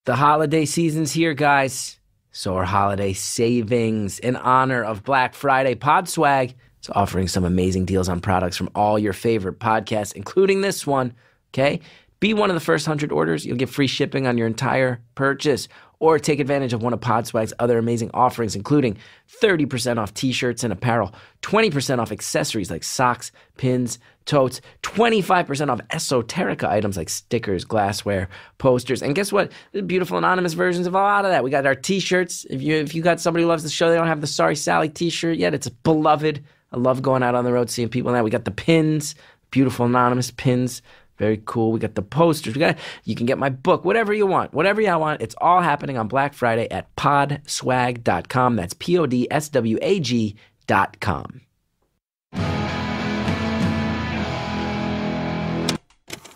The holiday season's here, guys. So are holiday savings. In honor of Black Friday, Podswag is offering some amazing deals on products from all your favorite podcasts, including this one, okay? Be one of the first 100 orders. You'll get free shipping on your entire purchase. Or take advantage of one of Podswag's other amazing offerings, including 30% off t-shirts and apparel, 20% off accessories like socks, pins, totes, 25% off esoterica items like stickers, glassware, posters. And guess what? There's beautiful anonymous versions of a lot of that. We got our t-shirts. If you got somebody who loves the show, they don't have the Sorry Sally t-shirt yet. It's beloved. I love going out on the road, seeing people in that. We got the pins, beautiful anonymous pins. Very cool. We got the posters. You can get my book, whatever you want. Whatever you want. It's all happening on Black Friday at podswag.com. That's podswag.com.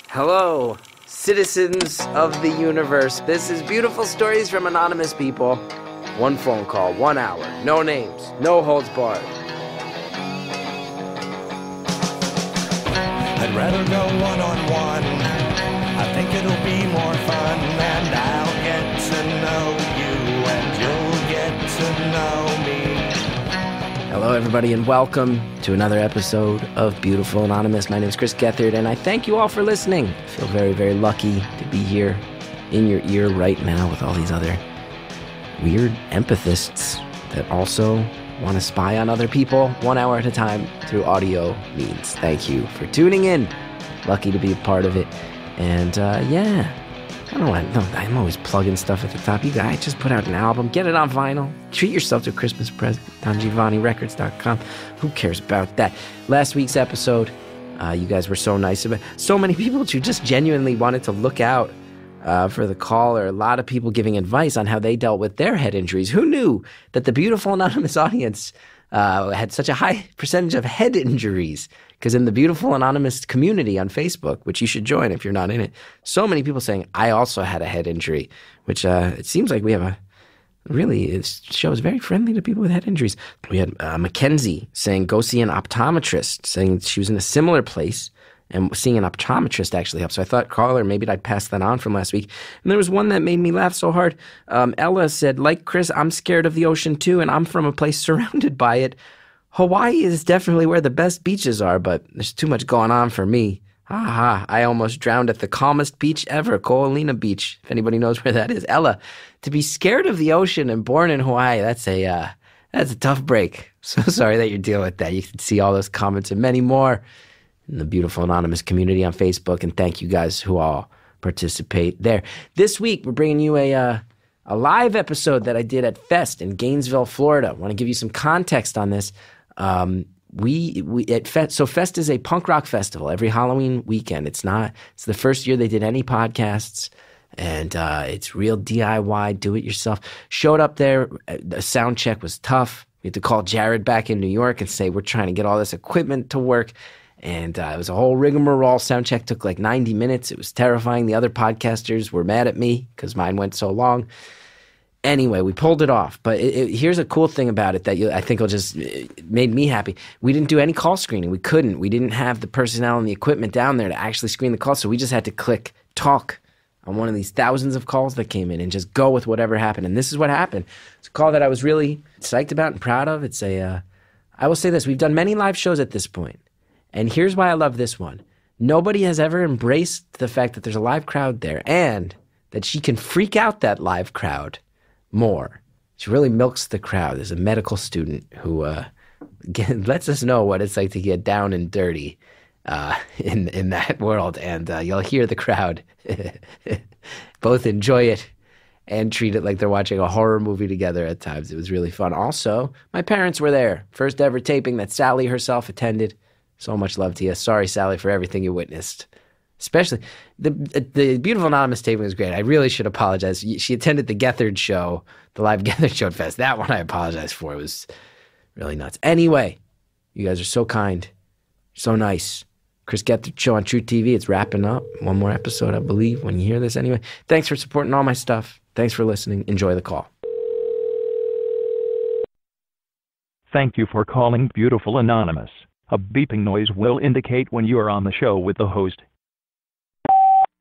Hello, citizens of the universe. This is Beautiful Stories from Anonymous People. One phone call, 1 hour. No names, no holds barred. I'd rather go one-on-one. I think it'll be more fun, and I'll get to know you, and you'll get to know me. Hello, everybody, and welcome to another episode of Beautiful Anonymous. My name is Chris Gethard, and I thank you all for listening. I feel very, very lucky to be here in your ear right now with all these other weird empathists that also want to spy on other people 1 hour at a time through audio means. Thank you for tuning in. Lucky to be a part of it. And yeah, I don't know. I'm always plugging stuff at the top. You guys just put out an album. Get it on vinyl. Treat yourself to a Christmas present. DonGiovanniRecords.com. Who cares about that? Last week's episode, you guys were so nice about it. So many people who just genuinely wanted to look out for the caller. A lot of people giving advice on how they dealt with their head injuries. Who knew that the Beautiful Anonymous audience had such a high percentage of head injuries? Because in the Beautiful Anonymous community on Facebook, which you should join if you're not in it, so many people saying, I also had a head injury, which it seems like we have it shows very friendly to people with head injuries. We had Mackenzie saying, go see an optometrist, saying she was in a similar place. And seeing an optometrist actually helps. So I thought, caller, maybe I'd pass that on from last week. And there was one that made me laugh so hard. Ella said, like Chris, I'm scared of the ocean too, and I'm from a place surrounded by it. Hawaii is definitely where the best beaches are, but there's too much going on for me. I almost drowned at the calmest beach ever, Ko'olina Beach, if anybody knows where that is. Ella, to be scared of the ocean and born in Hawaii, that's a tough break. So sorry that you're dealing with that. You can see all those comments and many more in the Beautiful Anonymous community on Facebook, and thank you guys who all participate there. This week, we're bringing you a live episode that I did at Fest in Gainesville, Florida. I want to give you some context on this. We at Fest, so Fest is a punk rock festival every Halloween weekend. It's the first year they did any podcasts, and it's real DIY, do it yourself. Showed up there, the sound check was tough. We had to call Jared back in New York and say, we're trying to get all this equipment to work. And it was a whole rigmarole. Sound check took like 90 minutes. It was terrifying. The other podcasters were mad at me because mine went so long. Anyway, we pulled it off. But here's a cool thing about it that I think it made me happy. We didn't do any call screening. We couldn't. We didn't have the personnel and the equipment down there to actually screen the calls. So we just had to click talk on one of these thousands of calls that came in and just go with whatever happened. And this is what happened. It's a call that I was really psyched about and proud of. I will say this. We've done many live shows at this point. And here's why I love this one. Nobody has ever embraced the fact that there's a live crowd there and that she can freak out that live crowd more. She really milks the crowd. There's a medical student who lets us know what it's like to get down and dirty in that world. And you'll hear the crowd both enjoy it and treat it like they're watching a horror movie together at times. It was really fun. Also, my parents were there. First ever taping that Sally herself attended. So much love to you. Sorry, Sally, for everything you witnessed. Especially, the Beautiful Anonymous taping was great. I really should apologize. She attended the Gethard Show, the live Gethard Show at Fest. That one I apologize for. It was really nuts. Anyway, you guys are so kind, so nice. Chris Gethard Show on True TV. It's wrapping up. One more episode, I believe, when you hear this. Anyway, thanks for supporting all my stuff. Thanks for listening. Enjoy the call. Thank you for calling Beautiful Anonymous. A beeping noise will indicate when you are on the show with the host.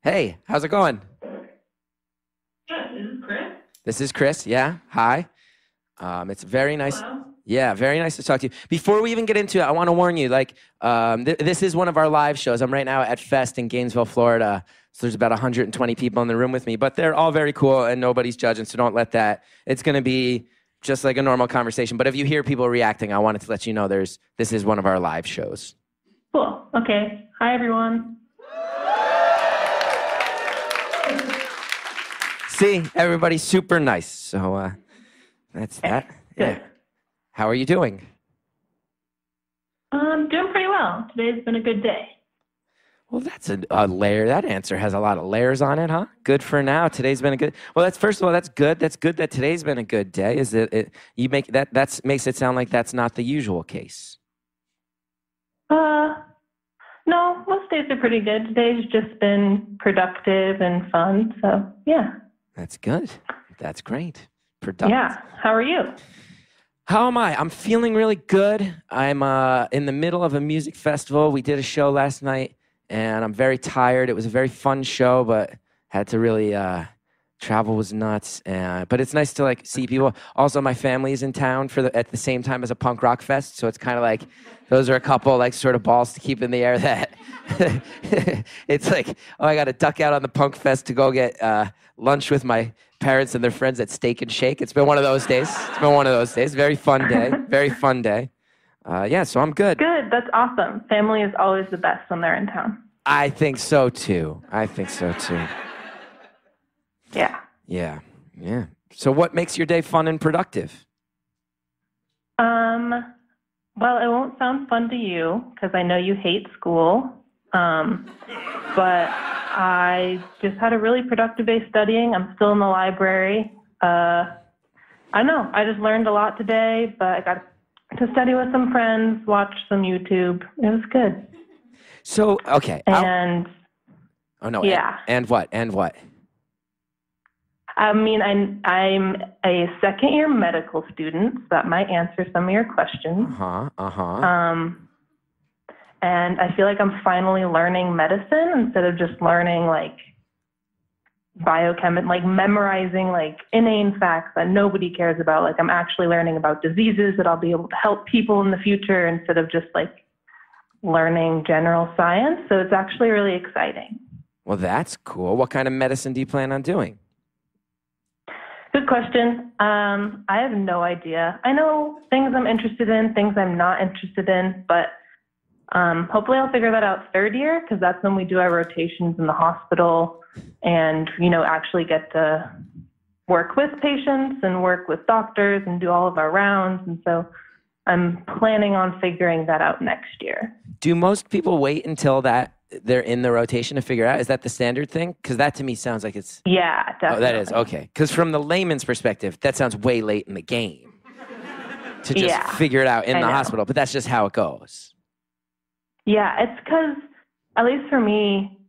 Hey, how's it going? Good. this is Chris. This is Chris. Yeah. Hi. It's very nice. Hello. Yeah, very nice to talk to you. Before we even get into it, I want to warn you, this is one of our live shows. I'm right now at Fest in Gainesville, Florida. So there's about 120 people in the room with me, but they're all very cool and nobody's judging, so don't let that. It's going to be just like a normal conversation. But if you hear people reacting, I wanted to let you know this is one of our live shows. Cool. Okay. Hi, everyone. See, everybody's super nice. So that's that. Good. Yeah. How are you doing? Doing pretty well. Today's been a good day. Well, that's a layer. That answer has a lot of layers on it, huh? Good for now. Today's been a good. Well, first of all, that's good. That's good that today's been a good day. Is it? You make that makes it sound like that's not the usual case. No, most days are pretty good. Today's just been productive and fun. So yeah. That's good. That's great. Productive. Yeah. How are you? How am I? I'm feeling really good. I'm in the middle of a music festival. We did a show last night, and I'm very tired. It was a very fun show, but had to really travel was nuts. But it's nice to see people. Also, my family is in town at the same time as a punk rock fest, so it's kind of like those are a couple sort of balls to keep in the air. That it's I got to duck out on the punk fest to go get lunch with my parents and their friends at Steak and Shake. It's been one of those days. Very fun day. Very fun day. Yeah, so I'm good. Good. That's awesome. Family is always the best when they're in town. I think so too. Yeah. Yeah. So what makes your day fun and productive? Well, it won't sound fun to you because I know you hate school. But I just had a really productive day studying. I'm still in the library. I know. I just learned a lot today, but I got to study with some friends, watch some YouTube. It was good. So, okay. And oh no. Yeah. And what? I mean, I'm a second-year medical student, so that might answer some of your questions. And I feel like I'm finally learning medicine instead of just learning memorizing inane facts that nobody cares about. I'm actually learning about diseases that I'll be able to help people in the future instead of just learning general science. So it's actually really exciting. Well, that's cool. What kind of medicine do you plan on doing? Good question. I have no idea. I know things I'm interested in, things I'm not interested in, but hopefully I'll figure that out third year because that's when we do our rotations in the hospital and, actually get to work with patients and work with doctors and do all of our rounds. And so I'm planning on figuring that out next year. Do most people wait until they're in the rotation to figure out? Is that the standard thing? Because that to me sounds like it's... Yeah, definitely. Oh, that is. Okay. Because from the layman's perspective, that sounds way late in the game to just figure it out in the hospital. But that's just how it goes. Yeah, it's because, at least for me,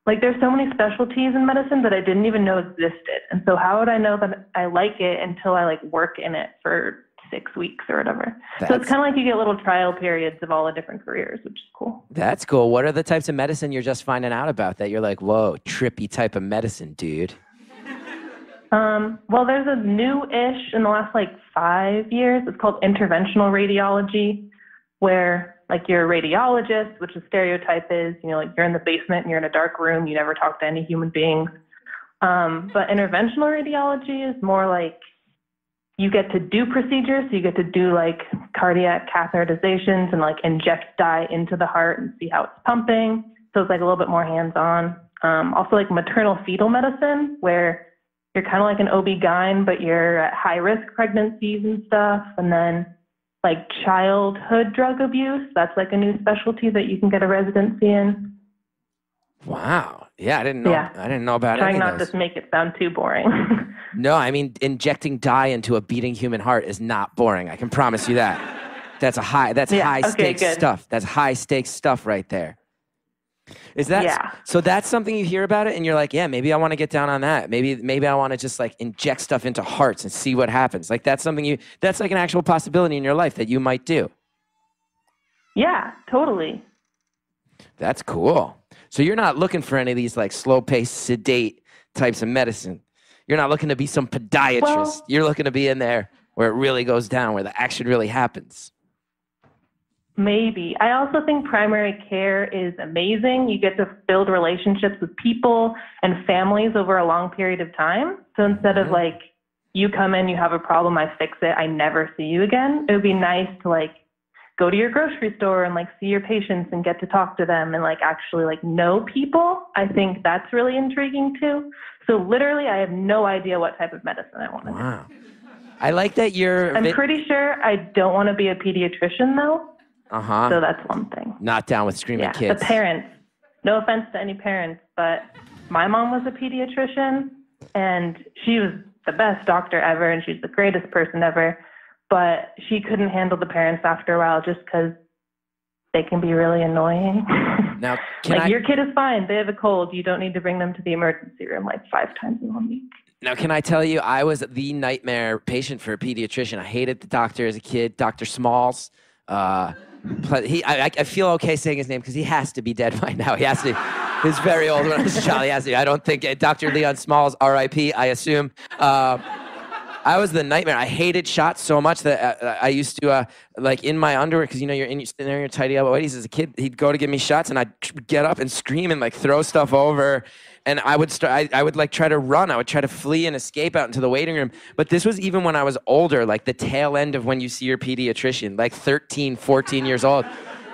there's so many specialties in medicine that I didn't even know existed. And so how would I know that I like it until I work in it for 6 weeks or whatever? So it's kind of you get little trial periods of all the different careers, which is cool. That's cool. What are the types of medicine you're just finding out about that you're whoa, trippy type of medicine, dude? Well, there's a new-ish in the last 5 years. It's called interventional radiology, where you're a radiologist, which the stereotype is, you're in the basement and you're in a dark room, you never talk to any human beings. But interventional radiology is more you get to do procedures, so you get to do cardiac catheterizations and inject dye into the heart and see how it's pumping. So it's a little bit more hands-on. Also maternal fetal medicine, where you're kind of an OB-GYN, but you're at high-risk pregnancies and stuff. And then childhood drug abuse, that's a new specialty that you can get a residency in. Wow. Yeah, I didn't know. Yeah. I didn't know about Trying any not of those. to make it sound too boring. No, I mean injecting dye into a beating human heart is not boring. I can promise you that. That's high stakes stuff. That's high stakes stuff right there. Is that so? That's something you hear about it, and you're yeah, maybe I want to get down on that. Maybe I want to just inject stuff into hearts and see what happens. That's something that's an actual possibility in your life that you might do. Yeah, totally. That's cool. So you're not looking for any of these slow-paced, sedate types of medicine. You're not looking to be some podiatrist. Well, You're looking to be in there where it really goes down, where the action really happens. maybe. I also think primary care is amazing. You get to build relationships with people and families over a long period of time. So instead of like, you come in, you have a problem, I fix it, I never see you again. It would be nice to like go to your grocery store and like see your patients and get to talk to them and like actually like know people. I think that's really intriguing too. So literally, I have no idea what type of medicine I want to do. Wow. I like that you're... I'm pretty sure I don't want to be a pediatrician though. Uh-huh. So that's one thing. Not down with screaming kids. The parents. No offense to any parents, but my mom was a pediatrician and she was the best doctor ever and she's the greatest person ever. But she couldn't handle the parents after a while just because they can be really annoying. Now, your kid is fine. They have a cold. You don't need to bring them to the emergency room like 5 times in 1 week. Now, can I tell you, I was the nightmare patient for a pediatrician. I hated the doctor as a kid, Dr. Smalls. I feel okay saying his name because he has to be dead by now. He has to. He was very old when I was a child. He has to. I don't think Dr. Leon Smalls, R.I.P., I assume. I was the nightmare. I hated shots so much that I used to, like in my underwear, because you're in your tidy elbow whities as a kid, he'd go to give me shots and I'd get up and scream and like throw stuff over. And I would like try to run. I would try to flee and escape out into the waiting room. But this was even when I was older, like the tail end of when you see your pediatrician, like 13, 14 years old.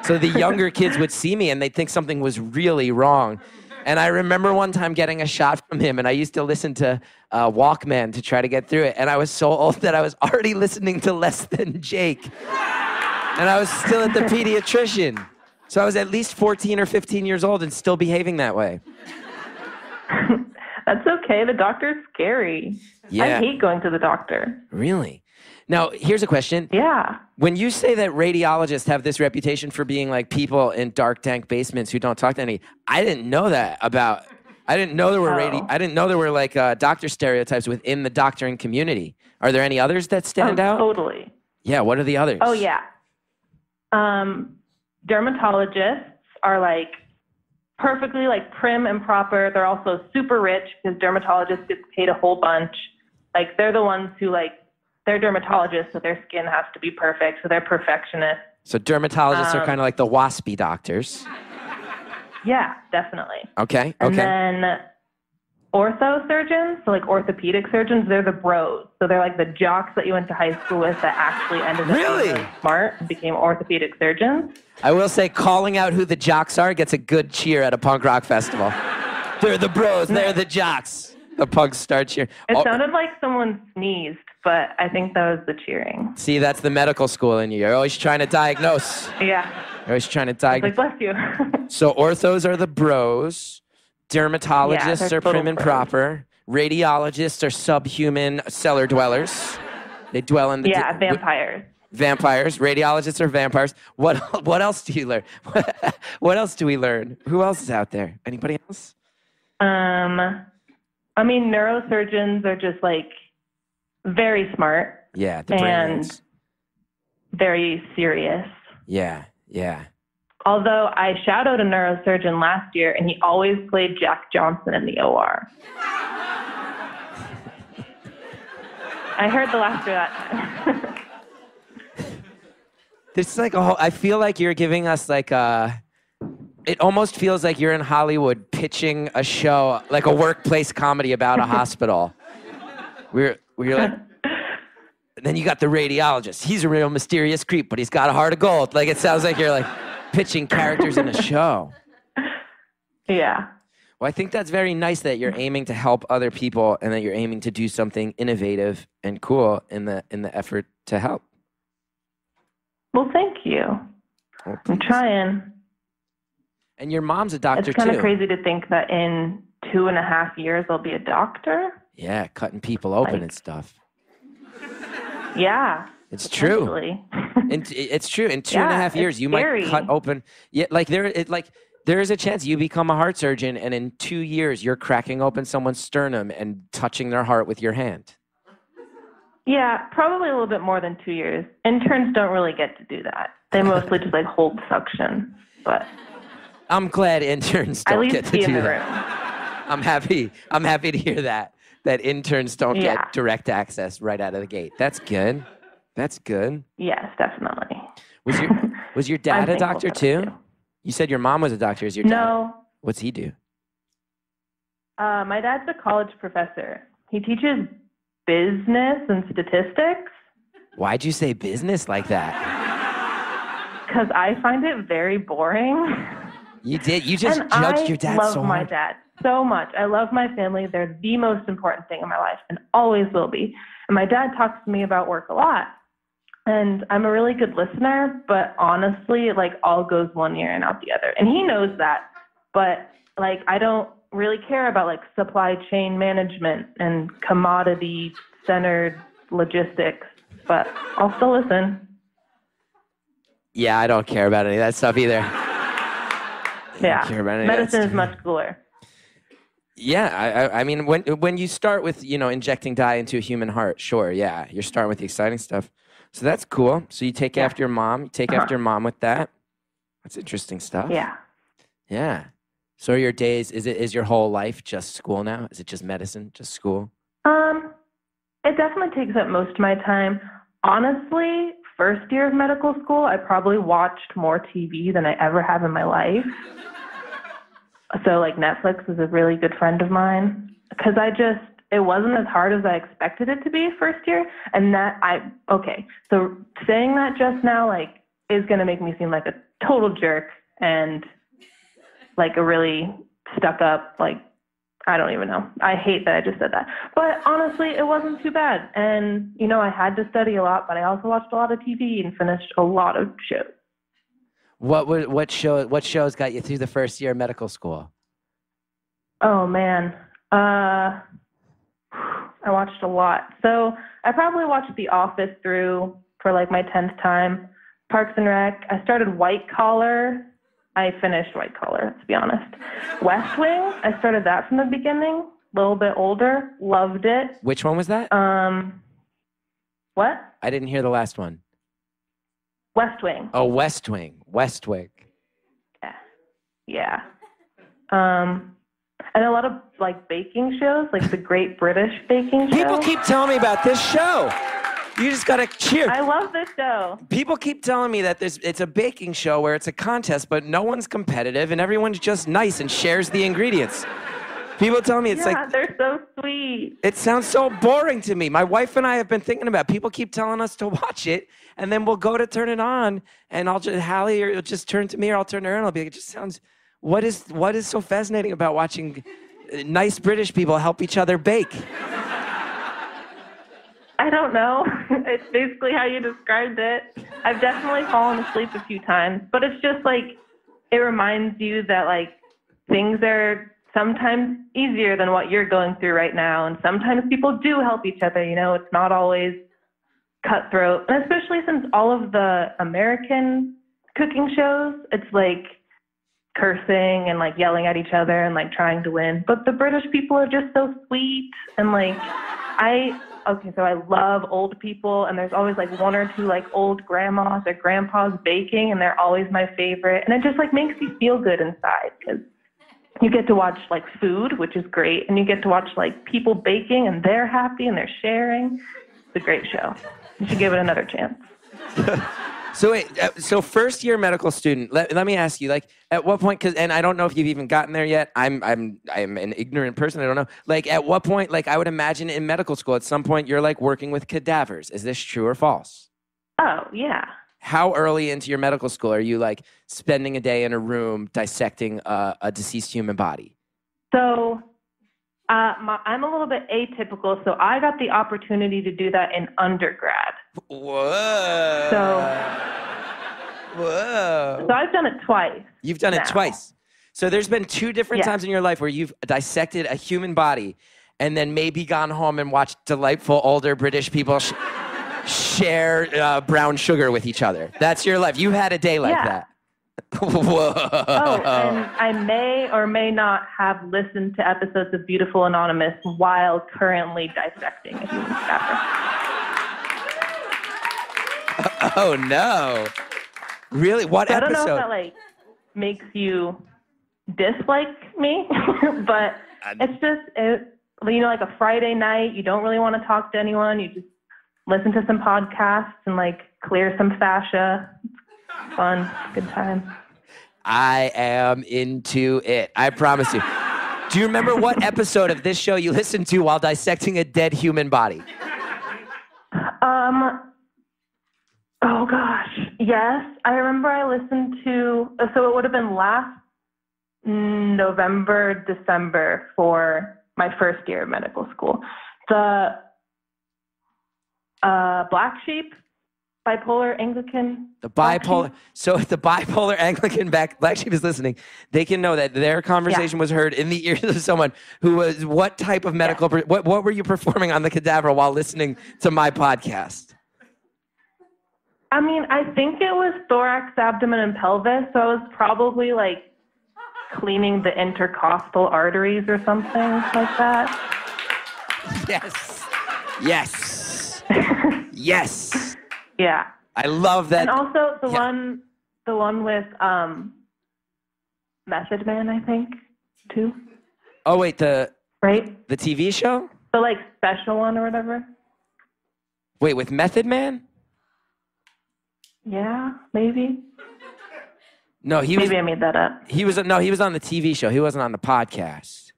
So the younger kids would see me and they'd think something was really wrong. And I remember one time getting a shot from him, and I used to listen to Walkman to try to get through it. And I was so old that I was already listening to Less Than Jake. And I was still at the pediatrician. So I was at least 14 or 15 years old and still behaving that way. That's okay. The doctor's scary. Yeah. I hate going to the doctor. Really? Now, here's a question. Yeah. When you say that radiologists have this reputation for being like people in dark, dank basements who don't talk to any, I didn't know that about. I didn't know there were I didn't know there were like doctor stereotypes within the doctoring community. Are there any others that stand out? Totally. Yeah. What are the others? Oh yeah. Dermatologists are like perfectly like prim and proper. They're also super rich because dermatologists get paid a whole bunch. Like they're the ones who like. They're dermatologists, so their skin has to be perfect, so they're perfectionists. So dermatologists are kind of like the waspy doctors. Yeah, definitely. Okay, And then ortho surgeons, so like orthopedic surgeons, they're the bros. So they're like the jocks that you went to high school with that actually ended up being smart and became orthopedic surgeons. I will say calling out who the jocks are gets a good cheer at a punk rock festival. They're the bros, they're the jocks. The punks start cheering. It sounded like someone sneezed, but I think that was the cheering. See, that's the medical school in you. You're always trying to diagnose. Yeah. You're always trying to diagnose. Like, bless you. So orthos are the bros. Dermatologists are prim and proper. Radiologists are subhuman cellar dwellers. They dwell in the... Yeah, vampires. Vampires. Radiologists are vampires. What else do you learn? What else do we learn? Who else is out there? Anybody else? I mean, neurosurgeons are just like very smart. Yeah, the and very serious. Yeah, yeah. Although I shadowed a neurosurgeon last year, and he always played Jack Johnson in the OR. I heard the laughter that time. This is like a whole... I feel like you're giving us like a... It almost feels like you're in Hollywood pitching a show, like a workplace comedy about a hospital. We're like... Then you got the radiologist. He's a real mysterious creep, but he's got a heart of gold. Like, it sounds like you're like pitching characters in a show. Yeah. Well, I think that's very nice that you're aiming to help other people and that you're aiming to do something innovative and cool in the effort to help. Well, thank you. Oh, I'm trying. And your mom's a doctor, too. It's kind of crazy to think that in 2.5 years I'll be a doctor. Yeah, cutting people open and stuff. Yeah. It's true. It's true. In 2.5 years, you might cut open. Yeah, like there is a chance you become a heart surgeon, and in 2 years, you're cracking open someone's sternum and touching their heart with your hand. Yeah, probably a little bit more than 2 years. Interns don't really get to do that. They mostly just like hold suction. But I'm glad interns don't get to do that. Room. I'm happy to hear that. that interns don't get direct access right out of the gate. That's good. That's good. Yes, definitely. Was your dad a doctor too? You said your mom was a doctor. Is your dad? No. What's he do? My dad's a college professor. He teaches business and statistics. Why'd you say business like that? Because I find it very boring. You did. You just judged your dad so hard. I love my dad so much. I love my family. They're the most important thing in my life and always will be. And my dad talks to me about work a lot. And I'm a really good listener, but honestly, like, all goes one ear and out the other. And he knows that. But, like, I don't really care about, like, supply chain management and commodity-centered logistics. But I'll still listen. Yeah, I don't care about any of that stuff either. Yeah, medicine is much cooler. Yeah, I mean, when you start with, injecting dye into a human heart, sure, yeah, you're starting with the exciting stuff. So that's cool. So you take after your mom. You take after your mom with that. That's interesting stuff. Yeah. Yeah. So are your days, is your whole life just school now? Is it just medicine, just school? It definitely takes up most of my time. Honestly, first year of medical school, I probably watched more TV than I ever have in my life. So, like, Netflix is a really good friend of mine because it wasn't as hard as I expected it to be first year. And so saying that just now, like, is going to make me seem like a total jerk and like a really stuck up, like, I don't even know. I hate that I just said that. But honestly, it wasn't too bad. And, I had to study a lot, but I also watched a lot of TV and finished a lot of shows. What shows got you through the first year of medical school? Oh, man. I watched a lot. So I probably watched The Office through for like my 10th time. Parks and Rec. I started White Collar. I finished White Collar, to be honest. West Wing. I started that from the beginning. A little bit older. Loved it. Which one was that? What? I didn't hear the last one. West Wing. Oh, West Wing. West Wing. Yeah. And a lot of like baking shows, like the Great British Baking Show. People keep telling me about this show. You just gotta cheer. I love this show. People keep telling me that it's a baking show where it's a contest, but no one's competitive and everyone's just nice and shares the ingredients. People tell me it's they're so sweet. It sounds so boring to me. My wife and I have been thinking about it. People keep telling us to watch it, and then we'll go to turn it on, and Hallie will just turn to me, or I'll turn to her, and I'll be like, it just sounds. What is so fascinating about watching nice British people help each other bake? I don't know. It's basically how you described it. I've definitely fallen asleep a few times, but it's just like it reminds you that like things are sometimes easier than what you're going through right now, and sometimes people do help each other. It's not always cutthroat, and especially since all of the American cooking shows, it's like cursing and like yelling at each other and like trying to win. But the British people are just so sweet, and like so I love old people, and there's always like one or two like old grandmas or grandpas baking, and they're always my favorite. And it just like makes you feel good inside because you get to watch like food, which is great, and you get to watch like people baking, and they're happy and they're sharing. It's a great show. You should give it another chance. So wait, so first year medical student, let me ask you, like, at what point, and I don't know if you've even gotten there yet, I'm an ignorant person, I don't know, like, at what point, like, I would imagine in medical school, at some point, you're, like, working with cadavers. Is this true or false? Oh, yeah. How early into your medical school are you, like, spending a day in a room dissecting a deceased human body? So, I'm a little bit atypical, so I got the opportunity to do that in undergrad. Whoa. So I've done it twice. You've done it twice. So there's been two different times in your life where you've dissected a human body and then maybe gone home and watched delightful older British people share brown sugar with each other. That's your life. You had a day like that. Whoa. Oh, and I may or may not have listened to episodes of Beautiful Anonymous while currently dissecting a human cadaver. Oh, no. Really? What episode? I don't know if that, like, makes you dislike me, but it's just, like a Friday night, you don't really want to talk to anyone. You just listen to some podcasts and like clear some fascia. It's fun. Good time. I am into it. I promise you. Do you remember what episode of this show you listened to while dissecting a dead human body? Oh gosh, yes. I remember I listened to, so it would have been last November, December for my first year of medical school. The Black Sheep, bipolar Anglican. The bipolar. So if the bipolar Anglican Black Sheep is listening, they can know that their conversation was heard in the ears of someone who was what type of medical, what were you performing on the cadaver while listening to my podcast? I mean, I think it was thorax, abdomen, and pelvis. So I was probably like cleaning the intercostal arteries or something like that. Yes. Yes. Yes. Yeah. I love that. And also the one with Method Man, I think, too. Oh wait, the TV show? The like special one or whatever. Wait, with Method Man? Yeah, maybe. No, maybe I made that up. He was on the TV show. He wasn't on the podcast.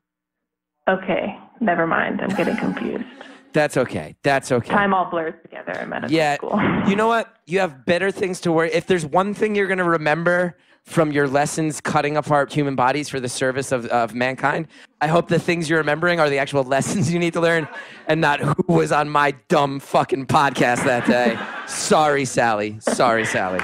Okay, never mind. I'm getting confused. That's okay. That's okay. Time all blurs together in medical school. You know what? You have better things to worry. If there's one thing you're going to remember from your lessons cutting apart human bodies for the service of mankind, I hope the things you're remembering are the actual lessons you need to learn and not who was on my dumb fucking podcast that day. Sorry, Sally. Sorry, Sally.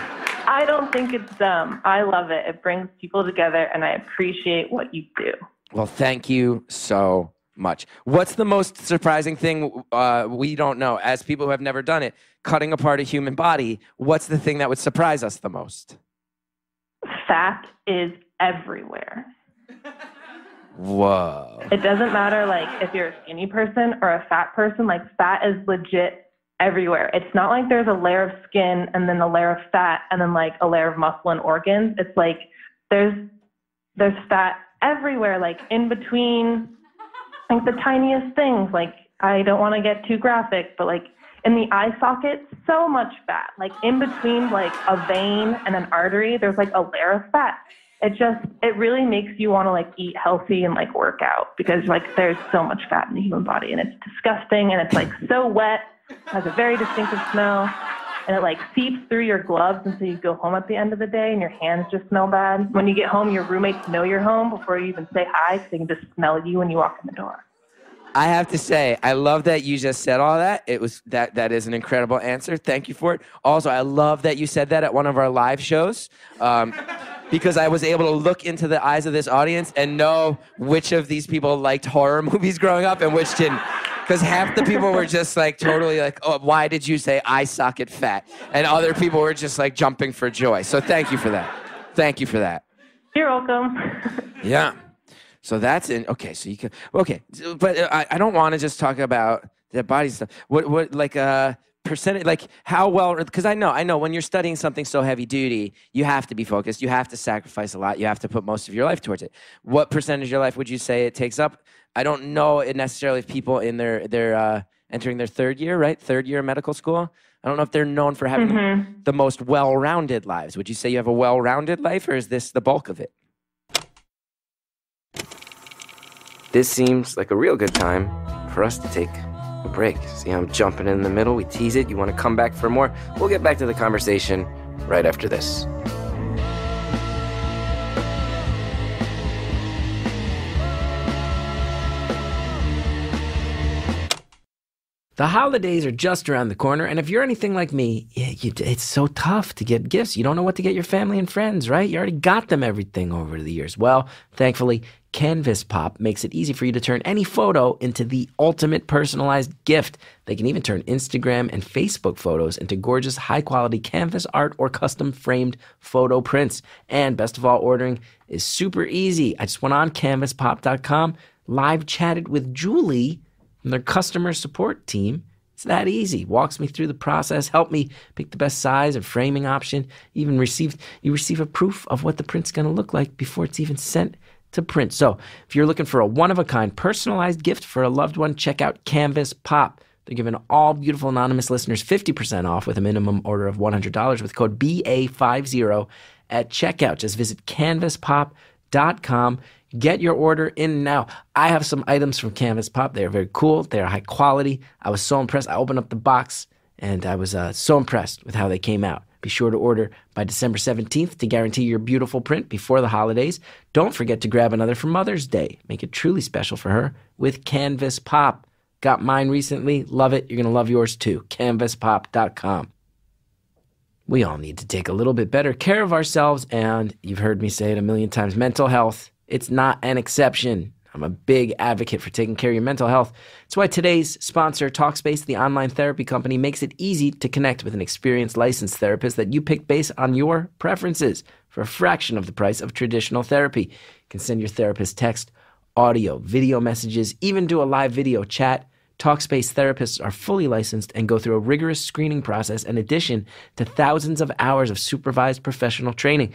I don't think it's dumb. I love it. It brings people together, and I appreciate what you do. Well, thank you so much. What's the most surprising thing we don't know as people who have never done it, cutting apart a human body? What's the thing that would surprise us the most? Fat is everywhere. Whoa. It doesn't matter like if you're a skinny person or a fat person, like fat is legit everywhere. It's not like there's a layer of skin and then a layer of fat and then like a layer of muscle and organs. It's like there's fat everywhere, like in between like the tiniest things. Like I don't want to get too graphic, but like in the eye socket, so much fat. Like in between like a vein and an artery, there's like a layer of fat. It really makes you want to like eat healthy and like work out because like there's so much fat in the human body and it's disgusting and it's like so wet, has a very distinctive smell, and it like seeps through your gloves until you go home at the end of the day and your hands just smell bad. When you get home, your roommates know you're home before you even say hi because they can just smell you when you walk in the door. I have to say, I love that you just said all that. It was that is an incredible answer. Thank you for it. Also, I love that you said that at one of our live shows. Because I was able to look into the eyes of this audience and know which of these people liked horror movies growing up and which didn't. Because half the people were just like totally like, oh, why did you say eye socket fat? And other people were just like jumping for joy. So thank you for that. Thank you for that. You're welcome. Yeah. So that's in. Okay. So you can. Okay. But I don't want to just talk about the body stuff. What like percentage, like how well, because I know when you're studying something so heavy duty, you have to be focused, you have to sacrifice a lot, you have to put most of your life towards it. What percentage of your life would you say it takes up? I don't know it necessarily if people in their entering their third year of medical school, I don't know if they're known for having the most well-rounded lives. Would you say you have a well-rounded life, or is this the bulk of it? This seems like a real good time for us to take a break. See how I'm jumping in the middle? We tease it. You want to come back for more? We'll get back to the conversation right after this. The holidays are just around the corner, and if you're anything like me, it's so tough to get gifts. You don't know what to get your family and friends, right? You already got them everything over the years. Well, thankfully, Canvas Pop makes it easy for you to turn any photo into the ultimate personalized gift. They can even turn Instagram and Facebook photos into gorgeous, high-quality canvas art or custom-framed photo prints. And best of all, ordering is super easy. I just went on canvaspop.com, live chatted with Julie from their customer support team. It's that easy. Walks me through the process, helped me pick the best size and framing option. You receive a proof of what the print's going to look like before it's even sent to print. So if you're looking for a one-of-a-kind personalized gift for a loved one, check out Canvas Pop. They're giving all Beautiful Anonymous listeners 50% off with a minimum order of $100 with code BA50 at checkout. Just visit canvaspop.com. Get your order in now. I have some items from Canvas Pop. They are very cool. They are high quality. I was so impressed. I opened up the box, and I was so impressed with how they came out. Be sure to order by December 17th to guarantee your beautiful print before the holidays. Don't forget to grab another for Mother's Day. Make it truly special for her with Canvas Pop. Got mine recently. Love it. You're going to love yours too. Canvaspop.com. We all need to take a little bit better care of ourselves, and you've heard me say it a million times, mental health, it's not an exception. I'm a big advocate for taking care of your mental health. That's why today's sponsor, Talkspace, the online therapy company, makes it easy to connect with an experienced licensed therapist that you pick based on your preferences for a fraction of the price of traditional therapy. You can send your therapist text, audio, video messages, even do a live video chat. Talkspace therapists are fully licensed and go through a rigorous screening process in addition to thousands of hours of supervised professional training.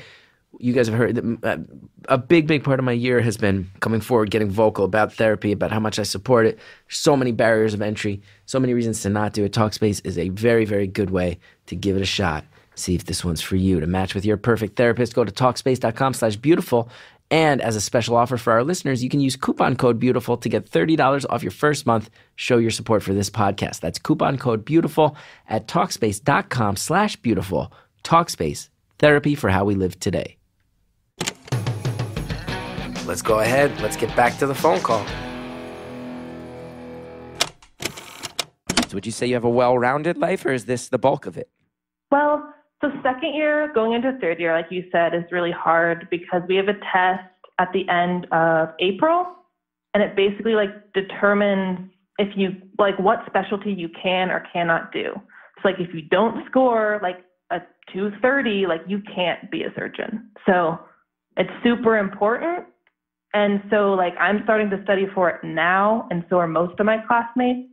You guys have heard that a big part of my year has been coming forward, getting vocal about therapy, about how much I support it. There's so many barriers of entry, so many reasons to not do it. Talkspace is a very, very good way to give it a shot. See if this one's for you. To match with your perfect therapist, go to Talkspace.com/beautiful. And as a special offer for our listeners, you can use coupon code BEAUTIFUL to get $30 off your first month. Show your support for this podcast. That's coupon code BEAUTIFUL at Talkspace.com/beautiful. Talkspace, therapy for how we live today. Let's go ahead. Let's get back to the phone call. So would you say you have a well-rounded life, or is this the bulk of it? Well, so second year going into third year, like you said, is really hard because we have a test at the end of April, and it basically determines if you what specialty you can or cannot do. It's if you don't score a 230, you can't be a surgeon. So it's super important. And so I'm starting to study for it now, and so are most of my classmates.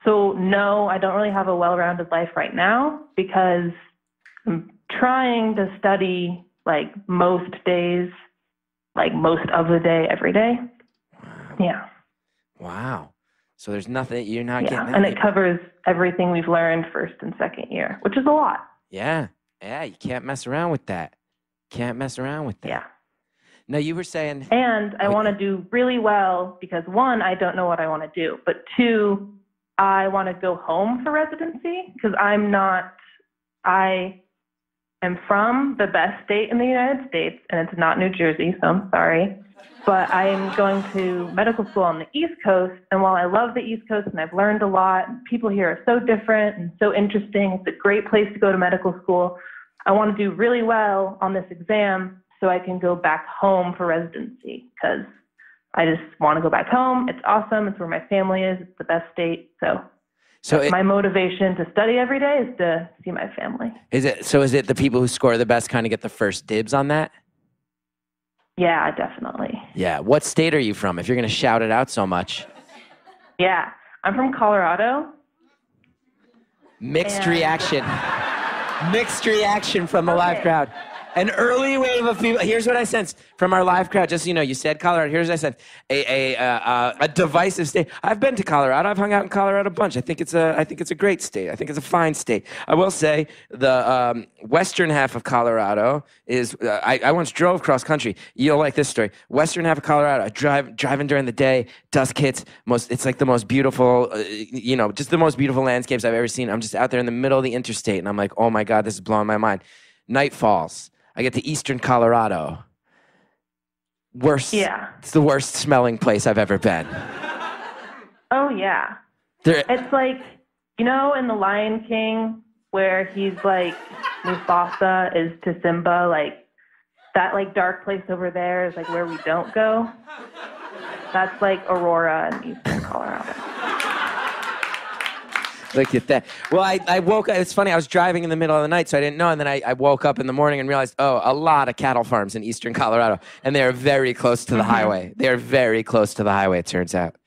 So no, I don't really have a well-rounded life right now because I'm trying to study most days, most of the day, every day. Yeah. Wow. So there's nothing, you're not getting and it covers everything we've learned first and second year, which is a lot. Yeah. Yeah, you can't mess around with that. Yeah. No, you were saying... And I want to do really well because, one, I don't know what I want to do. But two, I want to go home for residency because I am from the best state in the United States, and it's not New Jersey, so I'm sorry. But I am going to medical school on the East Coast, and while I love the East Coast and I've learned a lot, people here are so different and so interesting. It's a great place to go to medical school. I want to do really well on this exam so I can go back home for residency because I just want to go back home. It's awesome. It's where my family is. It's the best state. So my motivation to study every day is to see my family. Is it the people who score the best kind of get the first dibs on that? Yeah, definitely. Yeah. What state are you from, if you're going to shout it out so much? Yeah. I'm from Colorado. Mixed reaction from the live crowd. An early wave of people. Here's what I sensed from our live crowd. Just so you know, you said Colorado. Here's what I sensed: a divisive state. I've been to Colorado. I've hung out in Colorado a bunch. I think it's a great state. I think it's a fine state. I will say the western half of Colorado is. I once drove cross country. You'll like this story. Western half of Colorado. I driving during the day. Dusk hits. It's the most beautiful. Just the most beautiful landscapes I've ever seen. I'm just out there in the middle of the interstate, and I'm like, oh my God, this is blowing my mind. Night falls. I get to eastern Colorado. Worst. Yeah. It's the worst smelling place I've ever been. Oh, yeah. It's in The Lion King, where he's Mufasa is to Simba, that dark place over there is where we don't go. That's Aurora in eastern Colorado. Look at that. Well, I woke up. It's funny. I was driving in the middle of the night, so I didn't know. And then I woke up in the morning and realized, a lot of cattle farms in eastern Colorado. And they are very close to the highway. They are very close to the highway, it turns out.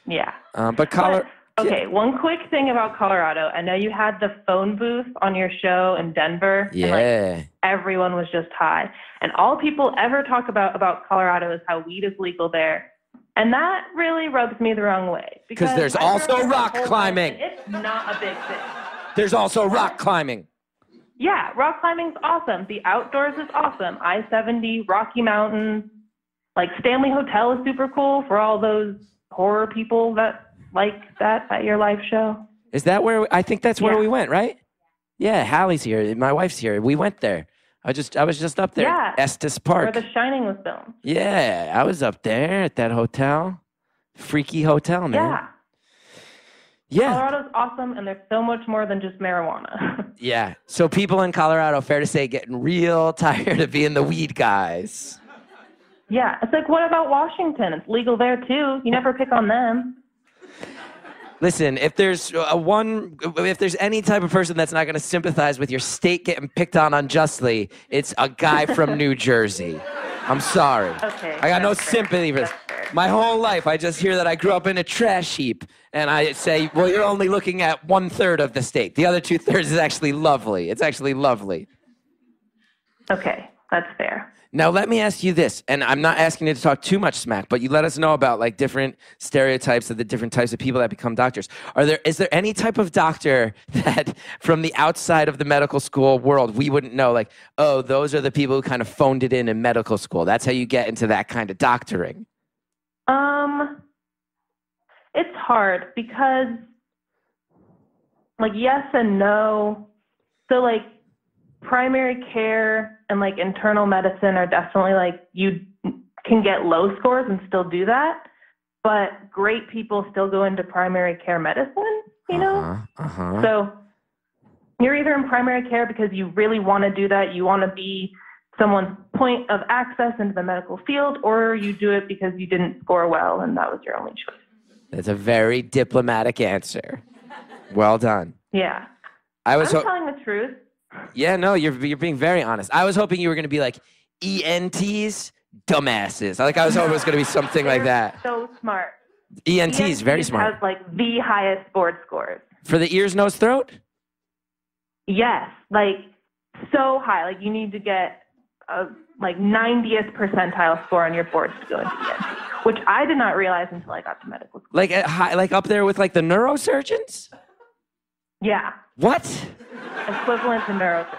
Yeah. But Colorado... Okay, one quick thing about Colorado. I know you had the phone booth on your show in Denver. Yeah. And, like, everyone was just high. And all people ever talk about Colorado is how weed is legal there. And that really rubs me the wrong way. Because there's also rock climbing. It's not a big thing. There's also rock climbing. Yeah, rock climbing's awesome. The outdoors is awesome. I-70, Rocky Mountains. Like, Stanley Hotel is super cool for all those horror people that like that at your live show. Is that where, I think that's where we went, right? Yeah, Hallie's here. My wife's here. We went there. I was just up there. Yeah. Estes Park. Where The Shining was filmed. Yeah, I was up there at that hotel. Freaky hotel, man. Yeah. Yeah. Colorado's awesome, and there's so much more than just marijuana. Yeah. So people in Colorado, fair to say, getting real tired of being the weed guys. Yeah. It's like, what about Washington? It's legal there, too. You never pick on them. Listen, if there's any type of person that's not going to sympathize with your state getting picked on unjustly, it's a guy from New Jersey. I'm sorry. Okay. I got no sympathy for this. My whole life, I just hear that I grew up in a trash heap, and I say, well, you're only looking at 1/3 of the state. The other 2/3 is actually lovely. It's actually lovely. Okay, that's fair. Now, let me ask you this, and I'm not asking you to talk too much smack, but you let us know about like different stereotypes of the different types of people that become doctors. Is there any type of doctor that from the outside of the medical school world we wouldn't know, like, oh, those are the people who kind of phoned it in medical school? That's how you get into that kind of doctoring. It's hard because, like, yes and no. So, like, primary care and, like, internal medicine are definitely, like, you can get low scores and still do that, but great people still go into primary care medicine, you know? So you're either in primary care because you really want to do that, you want to be someone's point of access into the medical field, or you do it because you didn't score well and that was your only choice. That's a very diplomatic answer. Well done. Yeah. I'm telling the truth. Yeah, no, you're being very honest. I was hoping you were going to be like, ENTs, dumbasses. I was hoping it was going to be something like that. So smart. ENTs, very smart. Has, like, the highest board scores. For the ears, nose, throat? Yes, like, so high. Like, you need to get a, like, 90th percentile score on your boards to go into ENT, which I did not realize until I got to medical school. Like, like up there with, like, the neurosurgeons? Yeah. What? Equivalent to neurosurgeons.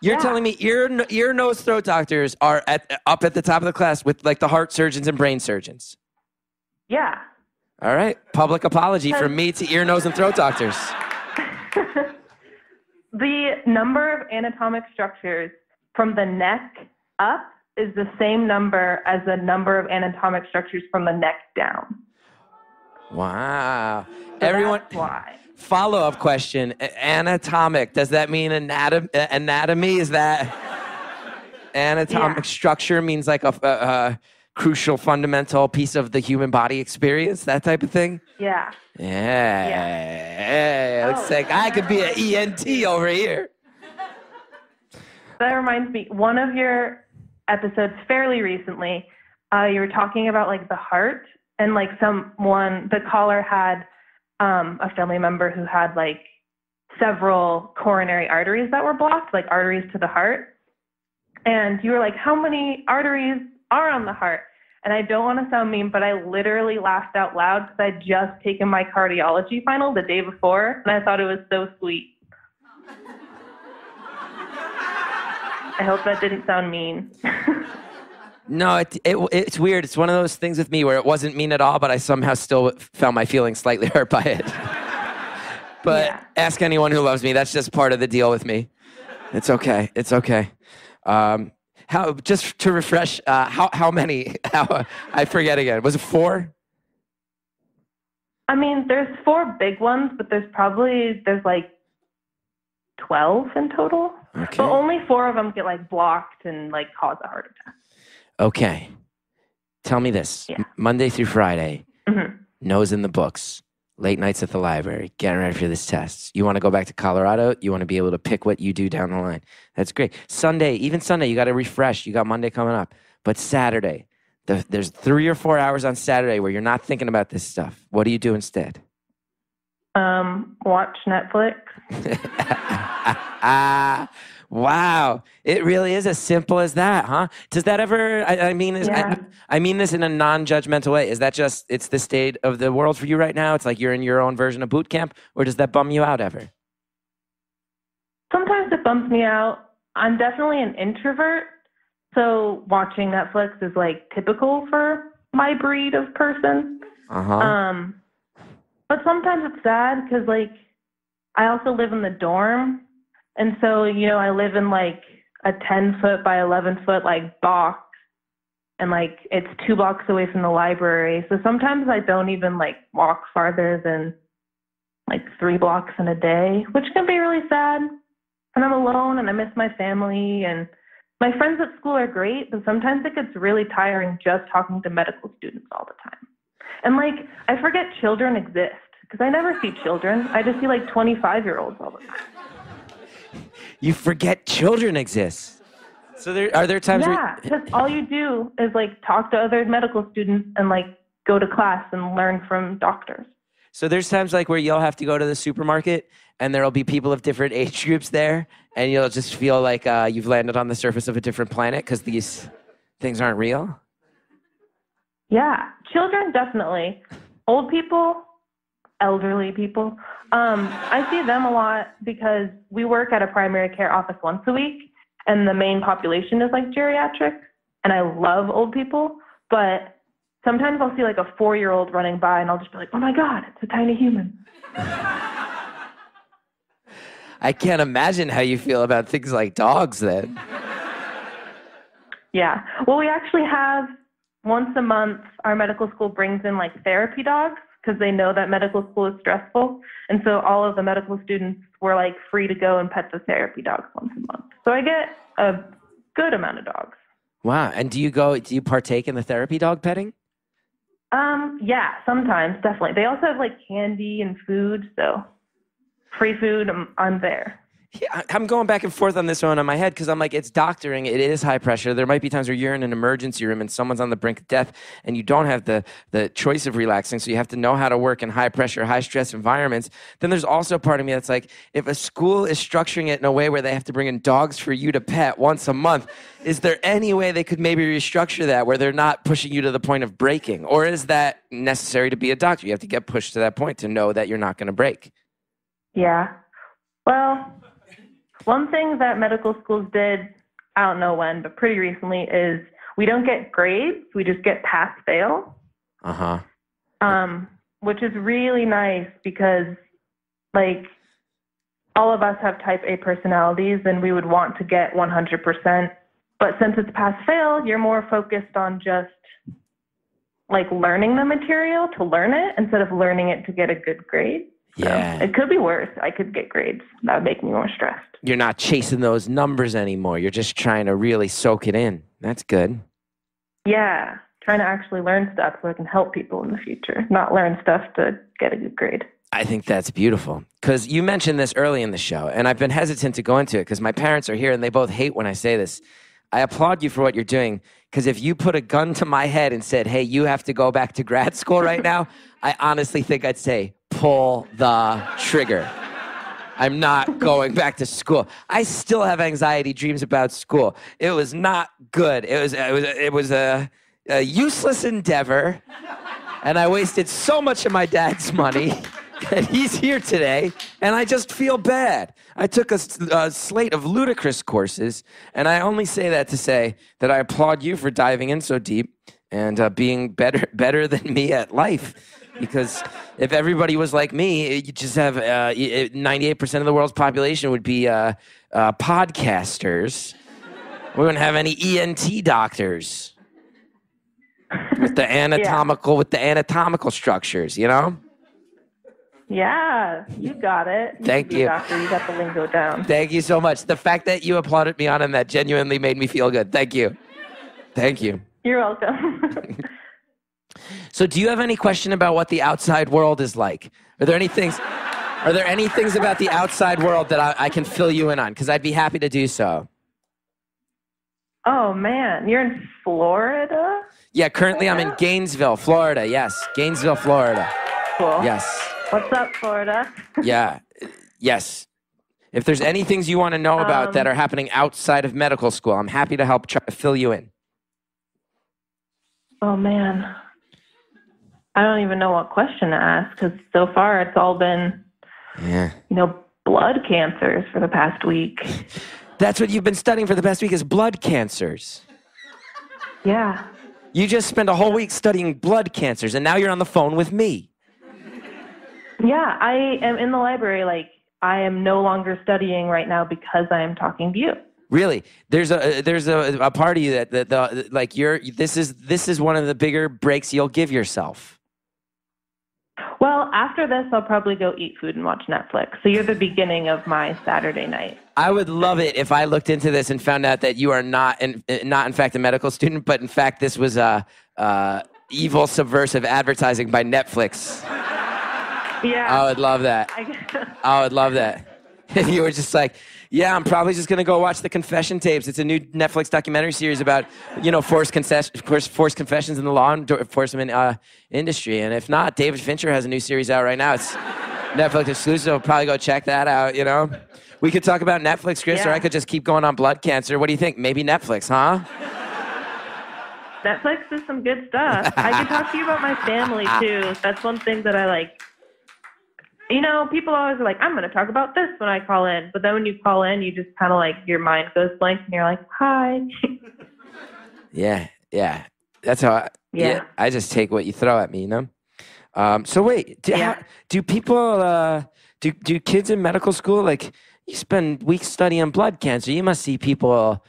You're telling me ear, nose, throat doctors are up at the top of the class with, like, the heart surgeons and brain surgeons? Yeah. All right. Public apology from me to ear, nose, and throat doctors. The number of anatomic structures from the neck up is the same number as the number of anatomic structures from the neck down. Wow. So Everyone. That's why. Follow-up question. Anatomic. Does that mean anatomy? Is that anatomic structure means like a crucial, fundamental piece of the human body experience? That type of thing? Yeah. Yeah. Looks like I could be an ENT over here. That reminds me, one of your episodes fairly recently, you were talking about, like, the heart, and, like, the caller had a family member who had, like, several coronary arteries that were blocked, like arteries to the heart. And you were like, how many arteries are on the heart? And I don't want to sound mean, but I literally laughed out loud because I'd just taken my cardiology final the day before, and I thought it was so sweet. I hope that didn't sound mean. No, it's weird. It's one of those things with me where it wasn't mean at all, but I somehow still found my feelings slightly hurt by it. But ask anyone who loves me. That's just part of the deal with me. It's okay. It's okay. Just to refresh, how many? I forget again. Was it 4? I mean, there's 4 big ones, but there's like 12 in total. Okay. But only 4 of them get, like, blocked and, like, cause a heart attack. Okay. Tell me this. Yeah. Monday through Friday, Mm-hmm. nose in the books, late nights at the library, getting ready for this test. You want to go back to Colorado? You want to be able to pick what you do down the line. That's great. Even Sunday, you got to refresh. You got Monday coming up. But Saturday, there's 3 or 4 hours on Saturday where you're not thinking about this stuff. What do you do instead? Watch Netflix. Wow. It really is as simple as that, huh? Does that ever, I mean this in a non-judgmental way. Is that just, it's the state of the world for you right now? It's like you're in your own version of boot camp, or does that bum you out ever? Sometimes it bums me out. I'm definitely an introvert, so watching Netflix is like typical for my breed of person. But sometimes it's sad because like I also live in the dorm, and so I live in like a 10-foot by 11-foot like box, and like it's 2 blocks away from the library. So sometimes I don't even like walk farther than like 3 blocks in a day, which can be really sad. And I'm alone, and I miss my family, and my friends at school are great, but sometimes it gets really tiring just talking to medical students all the time. And like, I forget children exist because I never see children. I just see like 25-year-olds all the time. You forget children exist. So are there times where... because all you do is like talk to other medical students and like go to class and learn from doctors. So there's times like where you'll have to go to the supermarket and there'll be people of different age groups there, and you'll just feel like you've landed on the surface of a different planet because these things aren't real? Yeah, children definitely. Old people, elderly people. I see them a lot because we work at a primary care office once a week, and the main population is like geriatric, and I love old people, but sometimes I'll see like a 4-year-old running by, and I'll just be like, oh my God, it's a tiny human. I can't imagine how you feel about things like dogs then. Yeah. Well, we actually have once a month, our medical school brings in like therapy dogs because they know that medical school is stressful. And so all of the medical students were like free to go and pet the therapy dogs once a month. So I get a good amount of dogs. Wow. And do you partake in the therapy dog petting? Yeah, sometimes, definitely. They also have like candy and food, so free food, I'm there. Yeah, I'm going back and forth on this one in my head because I'm like, it's doctoring. It is high pressure. There might be times where you're in an emergency room and someone's on the brink of death and you don't have the choice of relaxing, so you have to know how to work in high pressure, high stress environments. Then there's also a part of me that's like, if a school is structuring it in a way where they have to bring in dogs for you to pet once a month, is there any way they could maybe restructure that where they're not pushing you to the point of breaking? Or is that necessary to be a doctor? You have to get pushed to that point to know that you're not going to break. Yeah. Well, one thing that medical schools did, I don't know when, but pretty recently, is we don't get grades. We just get pass-fail. Which is really nice because, like, all of us have type A personalities and we would want to get 100%. But since it's pass-fail, you're more focused on just, like, learning the material to learn it instead of learning it to get a good grade. Yeah. So it could be worse. I could get grades. That would make me more stressed. You're not chasing those numbers anymore. You're just trying to really soak it in. That's good. Yeah. Trying to actually learn stuff so I can help people in the future, not learn stuff to get a good grade. I think that's beautiful. Because you mentioned this early in the show, and I've been hesitant to go into it because my parents are here and they both hate when I say this. I applaud you for what you're doing, because if you put a gun to my head and said, hey, you have to go back to grad school right now, I honestly think I'd say, pull the trigger. I'm not going back to school. I still have anxiety dreams about school. It was not good. It was a useless endeavor, and I wasted so much of my dad's money. And he's here today, and I just feel bad. I took a slate of ludicrous courses, and I only say that to say that I applaud you for diving in so deep and being better than me at life. Because if everybody was like me, you just have 98% of the world's population would be podcasters. We wouldn't have any ENT doctors with the anatomical structures, you know? Yeah, you got it. Thank you. Doctor, you got the lingo down. Thank you so much. The fact that you applauded me on and that genuinely made me feel good. Thank you. Thank you. You're welcome. So do you have any question about what the outside world is like? Are there any things about the outside world that I can fill you in on? Because I'd be happy to do so. Oh, man. You're in Florida? Yeah, currently I'm in Gainesville, Florida. Yes, Gainesville, Florida. Cool. Yes. What's up, Florida? Yeah. Yes. If there's any things you want to know about that are happening outside of medical school, I'm happy to help try to fill you in. Oh, man. I don't even know what question to ask because so far it's all been, blood cancers for the past week. That's what you've been studying for the past week is blood cancers. Yeah. You just spent a whole week studying blood cancers, and now you're on the phone with me. Yeah, I am in the library. Like, I am no longer studying right now because I am talking to you. Really? There's a party that this is one of the bigger breaks you'll give yourself. Well, after this, I'll probably go eat food and watch Netflix. So you're the beginning of my Saturday night. I would love it if I looked into this and found out that you are not in fact a medical student, but in fact this was evil subversive advertising by Netflix. Yeah. I would love that. I would love that. If you were just like, yeah, I'm probably just going to go watch the confession tapes. It's a new Netflix documentary series about, forced confessions in the law enforcement industry. And if not, David Fincher has a new series out right now. It's Netflix exclusive. I'll probably go check that out, We could talk about Netflix, Chris, or I could just keep going on blood cancer. What do you think? Maybe Netflix, huh? Netflix is some good stuff. I can talk to you about my family, too. That's one thing that I like. People always are like, I'm going to talk about this when I call in. But then when you call in, you just kind of like, your mind goes blank and you're like, hi. Yeah. That's how I just take what you throw at me, So wait, do people, do kids in medical school, like, you spend weeks studying blood cancer, you must see people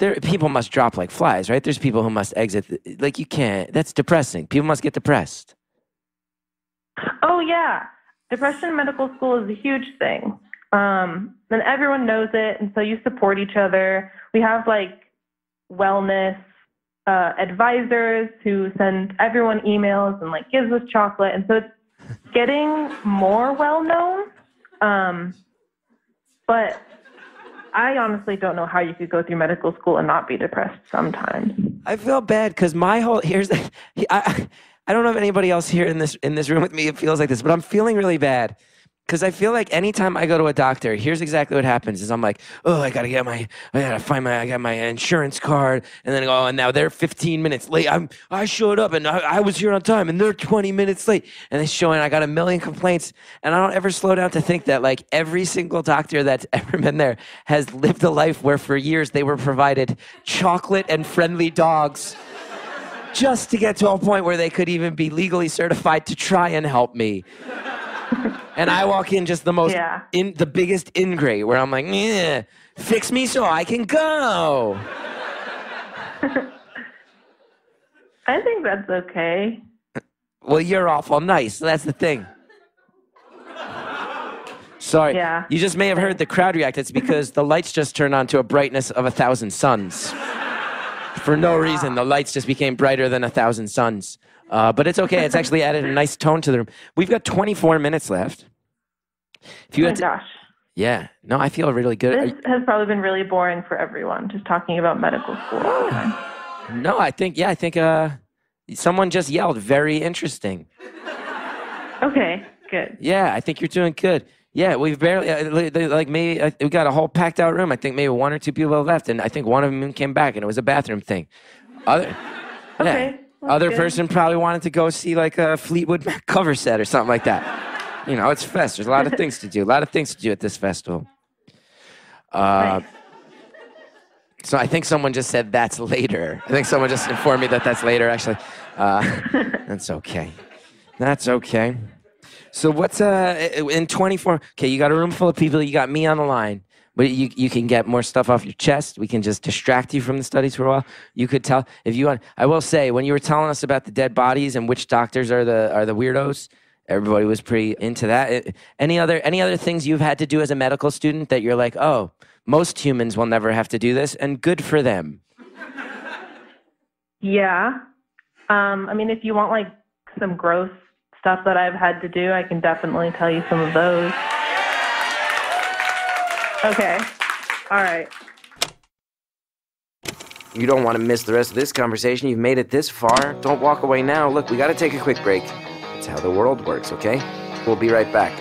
must drop like flies, right? There's people who must exit, you can't, that's depressing. People must get depressed. Oh, yeah. Depression in medical school is a huge thing. And everyone knows it, and so you support each other. We have, wellness advisors who send everyone emails and, gives us chocolate. And so it's getting more well-known. But I honestly don't know how you could go through medical school and not be depressed sometimes. I feel bad because I don't know if anybody else here in this room with me feels like this, but I'm feeling really bad because I feel like anytime I go to a doctor, here's exactly what happens: is I'm like, oh, I got my insurance card, and then and now they're 15 minutes late. I showed up and I was here on time, and they're 20 minutes late, and they show, and I got a million complaints, and I don't ever slow down to think that every single doctor that's ever been there has lived a life where for years they were provided chocolate and friendly dogs. Just to get to a point where they could even be legally certified to try and help me. And I walk in just the biggest ingrate where I'm like, fix me so I can go. I think that's okay. Well, you're awful nice. So that's the thing. Sorry. Yeah. You just may have heard the crowd react. It's because the lights just turned on to a brightness of 1,000 suns. For no reason, the lights just became brighter than 1,000 suns. But it's okay. It's actually added a nice tone to the room. We've got 24 minutes left. Gosh. Yeah. No, I feel really good. This has probably been really boring for everyone, just talking about medical school all the time. No, I think someone just yelled, very interesting. Okay, good. Yeah, I think you're doing good. Yeah, we've barely, maybe, we got a whole packed out room. I think maybe one or two people have left, and I think one of them came back, and it was a bathroom thing. Okay. Other person probably wanted to go see a Fleetwood Mac cover set or something like that. It's fest. There's a lot of things to do. A lot of things to do at this festival. Nice. So I think someone just said that's later. I think someone just informed me that that's later, actually. That's okay. That's okay. So what's in 24? Okay, you got a room full of people. You got me on the line, but you can get more stuff off your chest. We can just distract you from the studies for a while. You could tell if you want. I will say, when you were telling us about the dead bodies and which doctors are the weirdos, everybody was pretty into that. Any other things you've had to do as a medical student that you're like, oh, most humans will never have to do this, and good for them? Yeah. If you want some gross stuff that I've had to do, I can definitely tell you some of those. Okay. All right. You don't want to miss the rest of this conversation. You've made it this far. Don't walk away now. Look, we got to take a quick break. It's how the world works, okay? We'll be right back.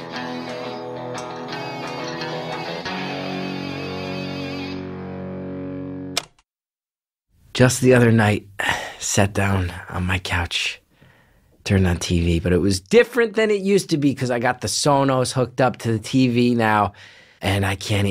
Just the other night, sat down on my couch, turned on TV, but it was different than it used to be because I got the Sonos hooked up to the TV now. And I can't.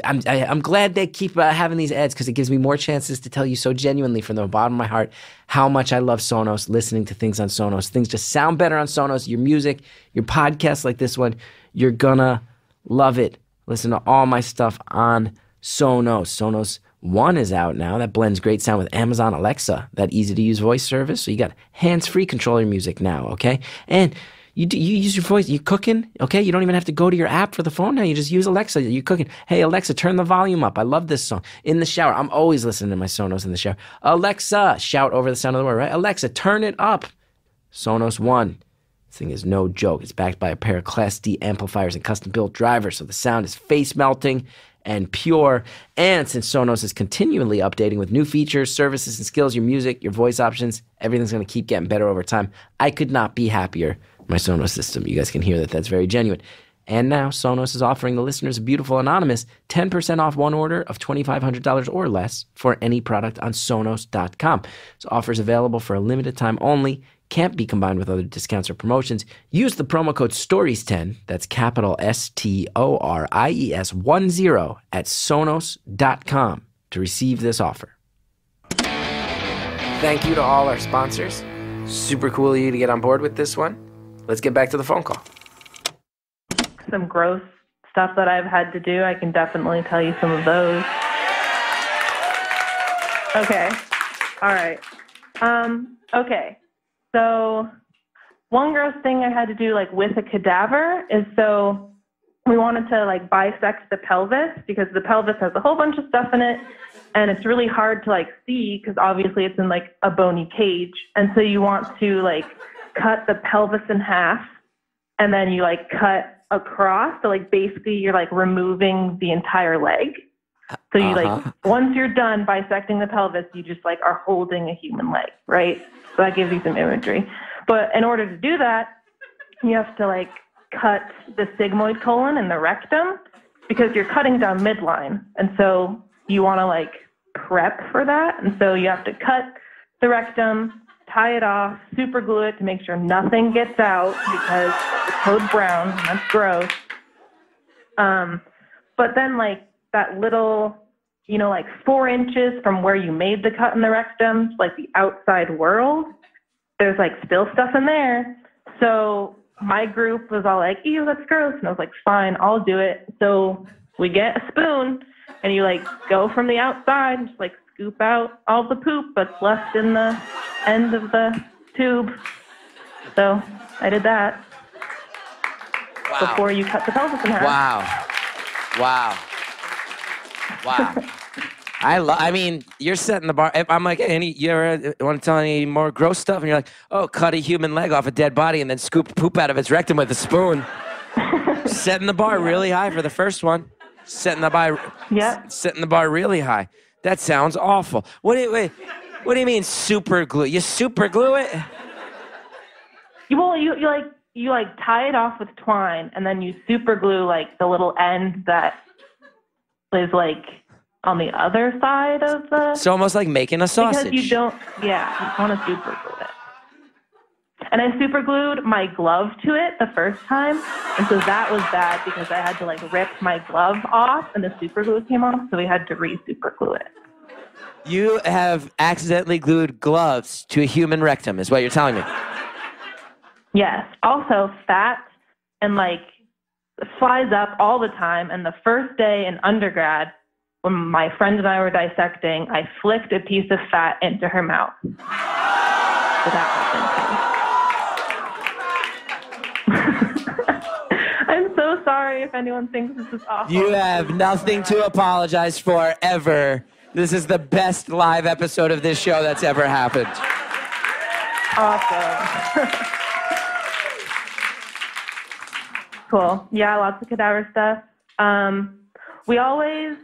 I'm glad they keep having these ads because it gives me more chances to tell you so genuinely from the bottom of my heart how much I love Sonos, listening to things on Sonos. Things just sound better on Sonos. Your music, your podcasts like this one, you're gonna love it. Listen to all my stuff on Sonos. Sonos One is out now. That blends great sound with Amazon Alexa, that easy-to-use voice service. So you got hands-free control of your music now, okay? And you use your voice. You cooking, okay? You don't even have to go to your app for the phone now. You just use Alexa. You cooking. Hey, Alexa, turn the volume up. I love this song. In the shower. I'm always listening to my Sonos in the shower. Alexa, shout over the sound of the word, right? Alexa, turn it up. Sonos One. This thing is no joke. It's backed by a pair of Class D amplifiers and custom-built drivers, so the sound is face-melting and pure. And since Sonos is continually updating with new features, services, and skills, your music, your voice options, everything's going to keep getting better over time. I could not be happier. My Sonos system. You guys can hear that that's very genuine. And now Sonos is offering the listeners of Beautiful Anonymous 10% off one order of $2,500 or less for any product on Sonos.com. So offers available for a limited time only. Can't be combined with other discounts or promotions. Use the promo code STORIES10, that's capital STORIES 10 at Sonos.com to receive this offer. Thank you to all our sponsors. Super cool of you to get on board with this one. Let's get back to the phone call. Some gross stuff that I've had to do, I can definitely tell you some of those. Okay. All right. Okay. So one gross thing I had to do with a cadaver is so we wanted to bisect the pelvis because the pelvis has a whole bunch of stuff in it and it's really hard to see because obviously it's in a bony cage. And so you want to cut the pelvis in half and then you cut across. So basically you're removing the entire leg. So you once you're done bisecting the pelvis, you just are holding a human leg, right? So that gives you some imagery. But in order to do that, you have to cut the sigmoid colon and the rectum because you're cutting down midline. And so you want to prep for that. And so you have to cut the rectum, tie it off, super glue it to make sure nothing gets out because it's code brown. And that's gross. But then that little, 4 inches from where you made the cut in the rectum, the outside world, there's still stuff in there. So my group was all ew, that's gross. And I was fine, I'll do it. So we get a spoon and you go from the outside and just scoop out all the poop that's left in the end of the tube. So I did that. Wow. Before you cut the pelvis in half. Wow. I mean, you're setting the bar. If I'm hey, you ever want to tell any more gross stuff? And you're oh, cut a human leg off a dead body and then scoop poop out of its rectum with a spoon. Setting the bar really high for the first one. Setting the bar really high. That sounds awful. What do you mean super glue? You super glue it? Well, you tie it off with twine and then you super glue the little end that is on the other side of the... It's almost like making a sausage. Because you want to super glue it. And I super glued my glove to it the first time. And so that was bad because I had to rip my glove off and the super glue came off. So we had to re-super glue it. You have accidentally glued gloves to a human rectum is what you're telling me. Yes. Also fat and flies up all the time. And the first day in undergrad, when my friend and I were dissecting, I flicked a piece of fat into her mouth. So I'm so sorry if anyone thinks this is awful. You have nothing to apologize for ever. This is the best live episode of this show that's ever happened. Awesome. Cool. Yeah, lots of cadaver stuff. We always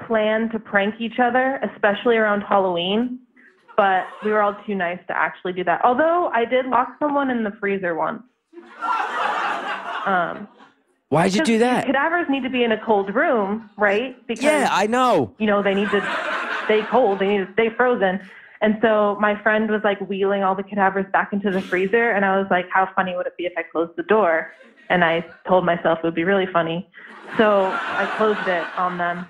plan to prank each other, especially around Halloween, but we were all too nice to actually do that. Although I did lock someone in the freezer once Why'd you do that? Cadavers need to be in a cold room, right? Because, yeah, I know. They need to stay cold. They need to stay frozen. And so my friend was like wheeling all the cadavers back into the freezer. And I was like, how funny would it be if I closed the door? And I told myself it would be really funny. So I closed it on them.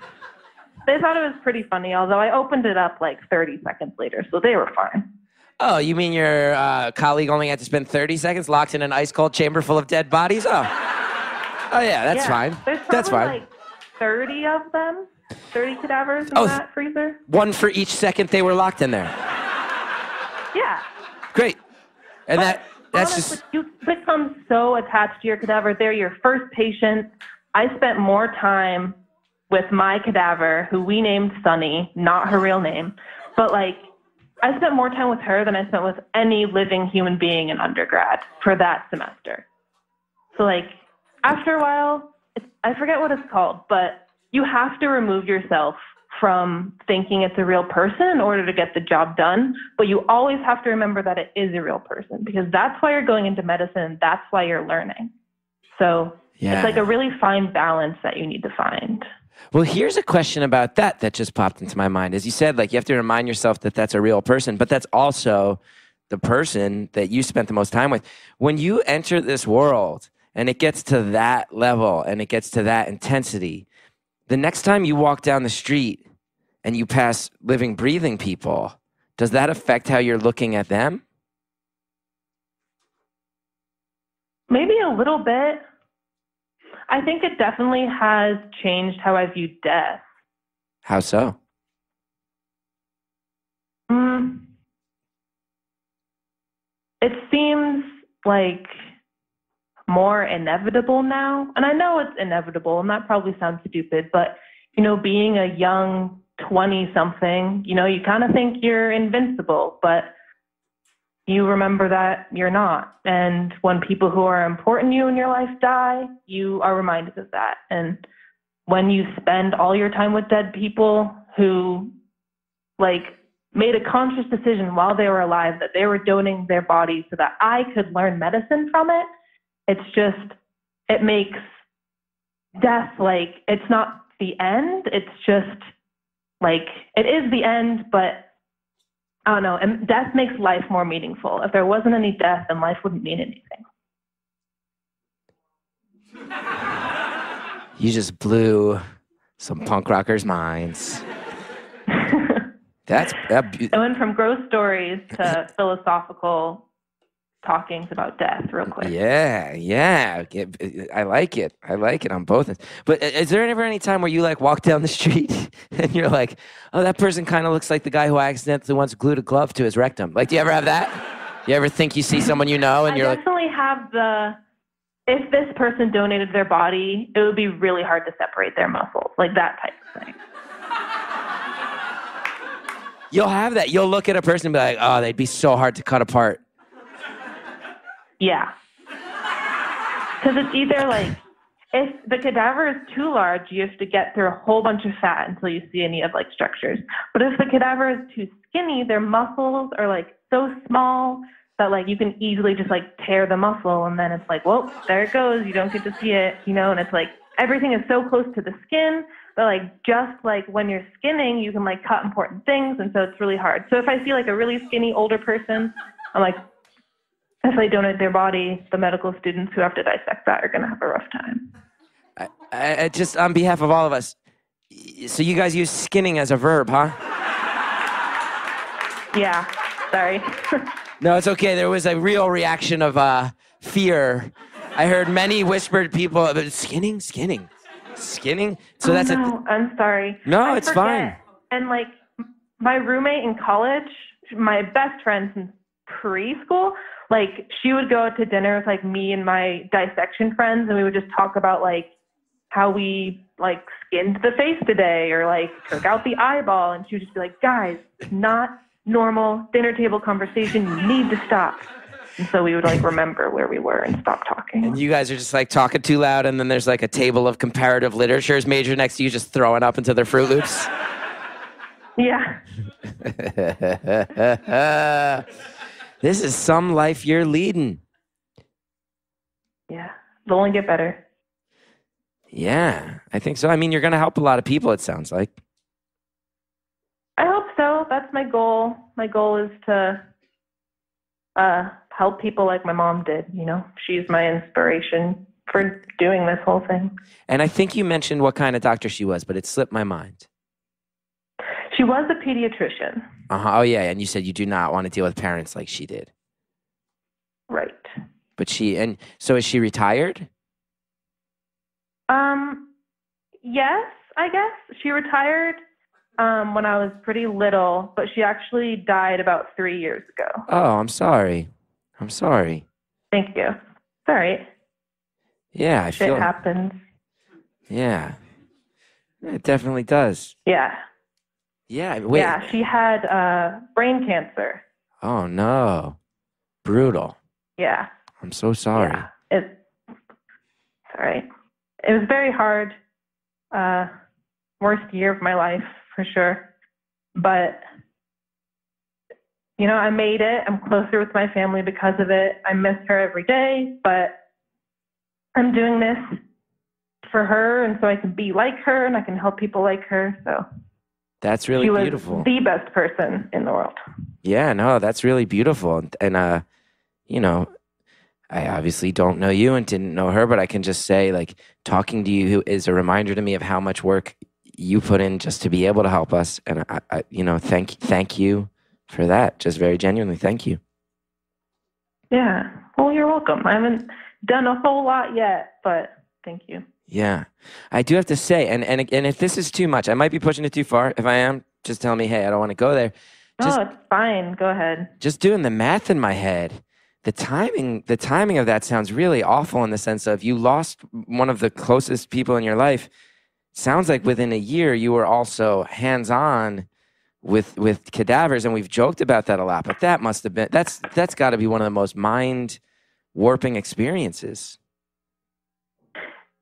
They thought it was pretty funny, although I opened it up like 30 seconds later. So they were fine. Oh, you mean your colleague only had to spend 30 seconds locked in an ice-cold chamber full of dead bodies? Oh yeah, that's fine. There's probably that's fine. like 30 of them, 30 cadavers in that freezer. One for each second they were locked in there. Yeah. Great. And that's honestly, just... You become so attached to your cadaver. They're your first patient. I spent more time with my cadaver, who we named Sunny, not her real name. But I spent more time with her than I spent with any living human being in undergrad for that semester. So after a while, I forget what it's called, but you have to remove yourself from thinking it's a real person in order to get the job done. But you always have to remember that it is a real person, because that's why you're going into medicine. That's why you're learning. So it's like a really fine balance that you need to find. Well, here's a question about that just popped into my mind. As you said, you have to remind yourself that that's a real person, but that's also the person that you spent the most time with. When you enter this world and it gets to that level and it gets to that intensity, the next time you walk down the street and you pass living, breathing people, does that affect how you're looking at them? Maybe a little bit. I think it definitely has changed how I view death. How so? It seems like more inevitable now. And I know it's inevitable, and that probably sounds stupid, but, being a young 20-something, you kind of think you're invincible, but you remember that you're not. And when people who are important to you in your life die, you are reminded of that. And when you spend all your time with dead people who made a conscious decision while they were alive that they were donating their bodies so that I could learn medicine from it, it makes death it's not the end. It's just it is the end, but I don't know. And death makes life more meaningful. If there wasn't any death, then life wouldn't mean anything. You just blew some punk rockers' minds. I went from gross stories to philosophical talkings about death real quick. Yeah. I like it. On both ends. But is there ever any time where you walk down the street and you're like, oh, that person kind of looks like the guy who accidentally once glued a glove to his rectum? Do you ever have that? You ever think you see someone and you're I definitely have if this person donated their body, it would be really hard to separate their muscles, that type of thing. You'll have that. You'll look at a person and be like, oh, they'd be so hard to cut apart. Yeah. Because it's either if the cadaver is too large, you have to get through a whole bunch of fat until you see any of structures. But if the cadaver is too skinny, their muscles are so small that you can easily just tear the muscle, and then it's well, there it goes. You don't get to see it, and it's everything is so close to the skin, but just when you're skinning, you can cut important things, and so it's really hard. So if I see a really skinny older person, I'm if they donate their body, the medical students who have to dissect that are going to have a rough time. I just, on behalf of all of us, so you guys use skinning as a verb, huh? Yeah, sorry. No, it's okay. There was a real reaction of fear. I heard many whispered people, skinning? So I'm sorry. No, it's fine. And my roommate in college, my best friend since preschool, she would go out to dinner with me and my dissection friends, and we would just talk about how we skinned the face today, or took out the eyeball, and she would just be guys, not normal dinner table conversation, you need to stop. And so we would remember where we were and stop talking. And you guys are just talking too loud, and then there's a table of comparative literature's major next to you just throwing up into their Fruit Loops. Yeah. This is some life you're leading. Yeah, it'll only get better. Yeah, I think so. I mean, you're going to help a lot of people, it sounds like. I hope so. That's my goal. My goal is to help people like my mom did, you know. She's my inspiration for doing this whole thing. And I think you mentioned what kind of doctor she was, but it slipped my mind. She was a pediatrician. Uh-huh. Oh, yeah, and you said you do not want to deal with parents like she did. Right. But so is she retired? Yes, I guess. She retired when I was pretty little, but she actually died about 3 years ago. Oh, I'm sorry. Thank you. It's all right. Yeah, I feel... Shit happens. Yeah. It definitely does. Yeah. Yeah, wait. Yeah, she had brain cancer. Oh, no. Brutal. Yeah. I'm so sorry. Yeah. It's all right. It was very hard. Worst year of my life, for sure. But, you know, I made it. I'm closer with my family because of it. I miss her every day, but I'm doing this for her, and so I can be like her, and I can help people like her. So that's really beautiful. She was the best person in the world. Yeah, no, that's really beautiful. And you know, I obviously don't know you and didn't know her, but I can just say, like, talking to you is a reminder to me of how much work you put in just to be able to help us. And I you know, thank you for that. Just very genuinely, thank you. Yeah. Well, you're welcome. I haven't done a whole lot yet, but thank you. Yeah. I do have to say, and if this is too much, I might be pushing it too far. If I am, just tell me, hey, I don't want to go there. Just, it's fine. Go ahead. Just doing the math in my head. The timing of that sounds really awful in the sense of you lost one of the closest people in your life. Sounds like within a year you were also hands-on with cadavers, and we've joked about that a lot, but that must have been, that's got to be one of the most mind-warping experiences.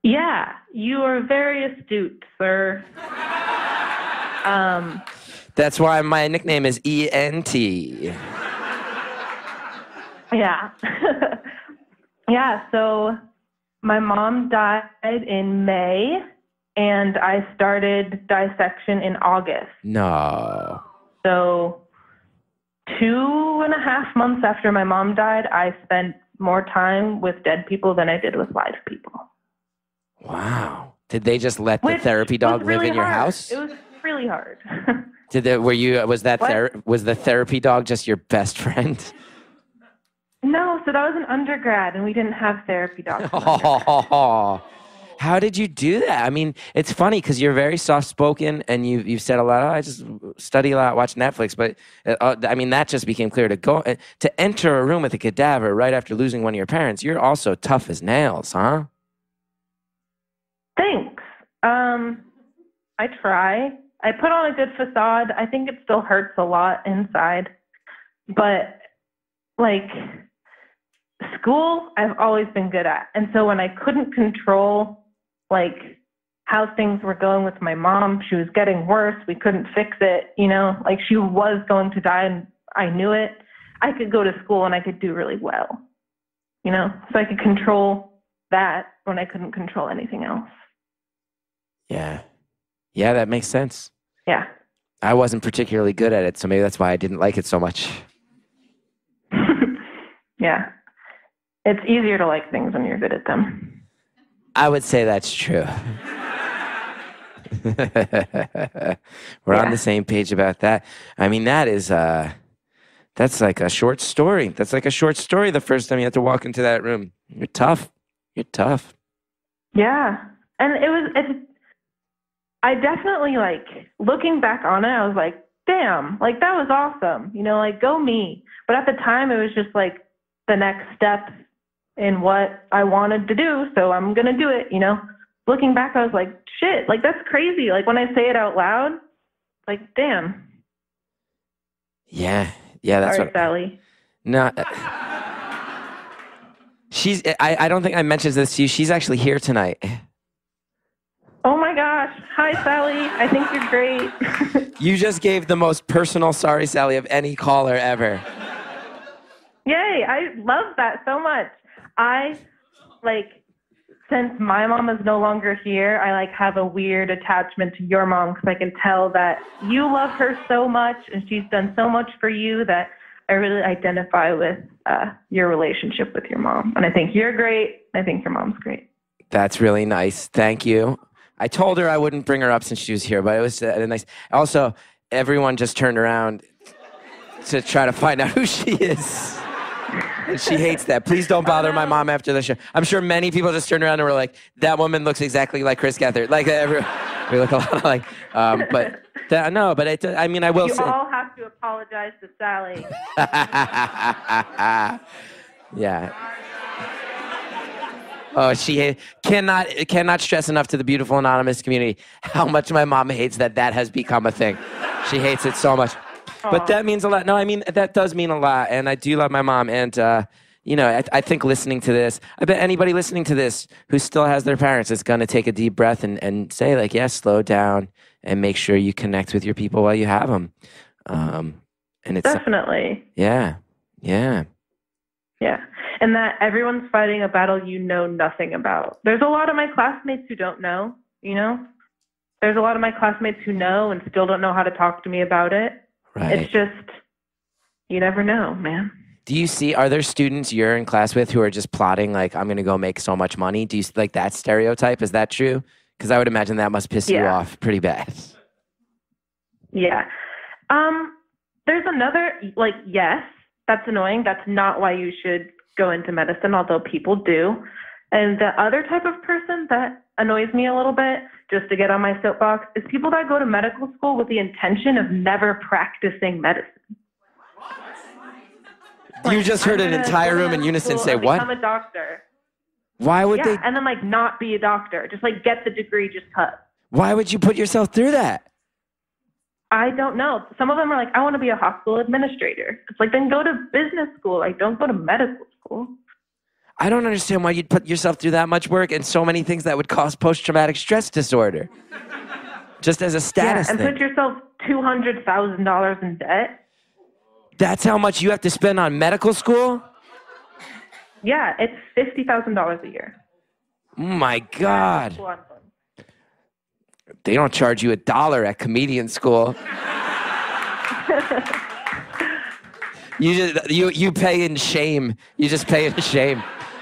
Yeah, you are very astute, sir. That's why my nickname is ENT. Yeah. Yeah, so my mom died in May, and I started dissection in August. No. So 2.5 months after my mom died, I spent more time with dead people than I did with live people. Wow. Did they just let the therapy dog live in your house? It was really hard. Was the therapy dog just your best friend? No, so that was an undergrad, and we didn't have therapy dogs. Oh, how did you do that? I mean, it's funny because you're very soft-spoken, and you've said a lot. I just study a lot, watch Netflix. But I mean, that just became clear to enter a room with a cadaver right after losing one of your parents. You're also tough as nails, huh? Thanks. I try. I put on a good facade. I think it still hurts a lot inside, but like. School, I've always been good at. And so when I couldn't control, like, how things were going with my mom, she was getting worse, we couldn't fix it, you know, like she was going to die and I knew it, I could go to school and I could do really well, you know, so I could control that when I couldn't control anything else. Yeah. Yeah, that makes sense. Yeah. I wasn't particularly good at it, so maybe that's why I didn't like it so much. Yeah. It's easier to like things when you're good at them. I would say that's true. We're on the same page about that. I mean, that's like a short story. That's like a short story the first time you have to walk into that room. You're tough. Yeah. And I definitely, like, looking back on it, I was like, damn, like, that was awesome. You know, like, go me. But at the time, it was just, like, the next step in what I wanted to do, so I'm going to do it, you know? Looking back, I was like, shit, like, that's crazy. Like, when I say it out loud, like, damn. Yeah, that's Sorry, Sally. No. I don't think I mentioned this to you. She's actually here tonight. Oh, my gosh. Hi, Sally. I think you're great. You just gave the most personal sorry, Sally, of any caller ever. Yay, I love that so much. I like, since my mom is no longer here, I like have a weird attachment to your mom because I can tell that you love her so much and she's done so much for you that I really identify with your relationship with your mom. And I think you're great. I think your mom's great. That's really nice. Thank you. I told her I wouldn't bring her up since she was here, but it was nice. Also, everyone just turned around to try to find out who she is. And she hates that. Please don't bother my mom after the show. I'm sure many people just turned around and were like, that woman looks exactly like Chris Gethard. Like, we look a lot like, but no, but I mean, I will say. You all have to apologize to Sally. Yeah. Oh, she cannot stress enough to the beautiful anonymous community how much my mom hates that has become a thing. She hates it so much. But that means a lot. No, I mean, that does mean a lot. And I do love my mom. And, you know, I think listening to this, I bet anybody listening to this who still has their parents is going to take a deep breath and say, like, yeah, slow down and make sure you connect with your people while you have them. And it's definitely. Yeah. Yeah. And that everyone's fighting a battle you know nothing about. There's a lot of my classmates who don't know, you know? There's a lot of my classmates who know and still don't know how to talk to me about it. Right. It's just, you never know, man. Are there students you're in class with who are just plotting, like, I'm going to go make so much money? Do you like that stereotype? Is that true? Because I would imagine that must piss you off pretty bad. Yeah. There's another, like, yes, that's annoying. That's not why you should go into medicine, although people do. And the other type of person that annoys me a little bit, just to get on my soapbox, is people that go to medical school with the intention of never practicing medicine. You just heard an entire room in unison say, what? Become a doctor. Why would they? And then, like, not be a doctor. Just, like, get the degree, just cut. Why would you put yourself through that? I don't know. Some of them are like, I want to be a hospital administrator. It's like, then go to business school. Like, don't go to medical school. I don't understand why you'd put yourself through that much work and so many things that would cause post-traumatic stress disorder. Just as a status thing. And put yourself $200,000 in debt. That's how much you have to spend on medical school? Yeah, it's $50,000 a year. Oh my God. They don't charge you $1 at comedian school. You pay in shame. You just pay in shame.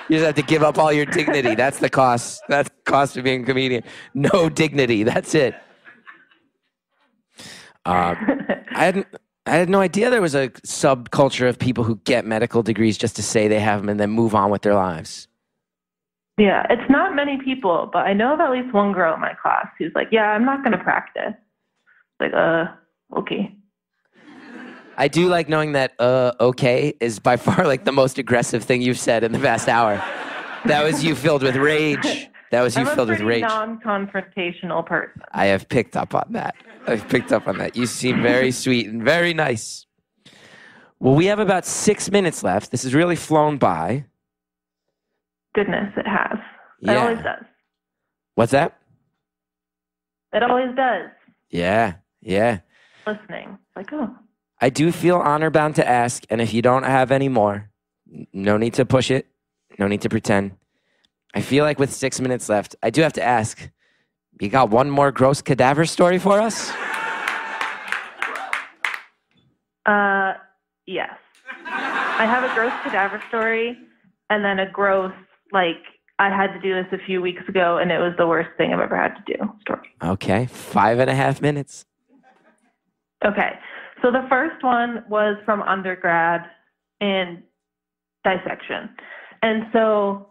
You just have to give up all your dignity. That's the cost. That's the cost of being a comedian. No dignity. That's it. I had no idea there was a subculture of people who get medical degrees just to say they have them and then move on with their lives. Yeah, it's not many people, but I know of at least one girl in my class who's like, yeah, I'm not going to practice. Like, okay. I do like knowing that okay is by far like the most aggressive thing you've said in the past hour. That was you filled with rage. That was you filled with rage. I'm a pretty non-confrontational person. I have picked up on that. You seem very sweet and very nice. Well, we have about 6 minutes left. This has really flown by. Goodness, it has. It always does. What's that? It always does. Yeah. Listening. Like, oh. I do feel honor-bound to ask, and if you don't have any more, no need to push it. No need to pretend. I feel like with 6 minutes left, I do have to ask, you got one more gross cadaver story for us? Yes. I have a gross cadaver story, and then a gross, like, I had to do this a few weeks ago, and it was the worst thing I've ever had to do story. Okay, 5.5 minutes. Okay, so the first one was from undergrad in dissection. And so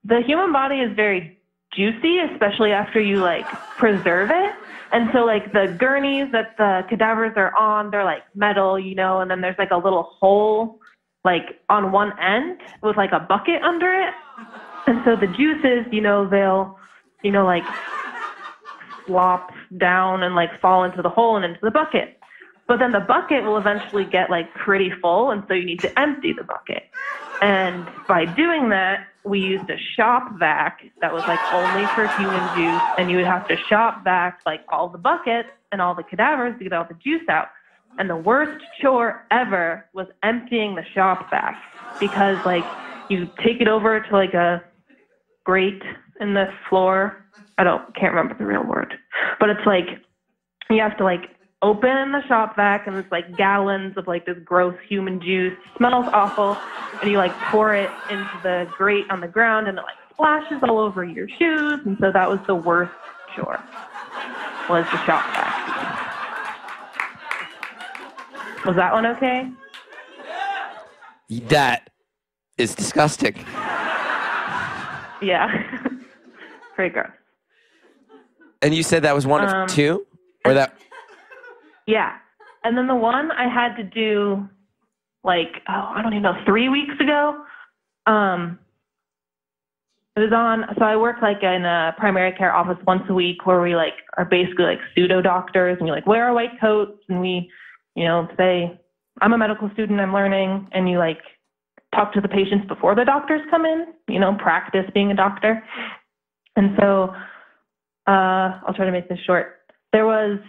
the human body is very juicy, especially after you, like, preserve it. And so, like, the gurneys that the cadavers are on, they're, like, metal, you know, and then there's, like, a little hole, like, on one end with, like, a bucket under it. And so the juices, you know, they'll, you know, like, slop down and, like, fall into the hole and into the bucket. But then the bucket will eventually get, like, pretty full, and so you need to empty the bucket. And by doing that, we used a shop vac that was, like, only for human juice, and you would have to shop vac, like, all the buckets and all the cadavers to get all the juice out. And the worst chore ever was emptying the shop vac because, like, you take it over to like a grate in the floor. Can't remember the real word, but it's like you have to like open the shop vac, and it's like gallons of like this gross human juice. Smells awful, and you like pour it into the grate on the ground, and it like splashes all over your shoes. And so that was the worst chore, was the shop vac. Was that one okay? That is disgusting. Yeah. Pretty gross. And you said that was one of two? Or that? Yeah. And then the one I had to do, like, I don't even know, 3 weeks ago. It was on, so I work like in a primary care office once a week where we like are basically like pseudo doctors, and you like wear our white coats, and we, say, I'm a medical student, I'm learning, and you like talk to the patients before the doctors come in, practice being a doctor. And so I'll try to make this short. There was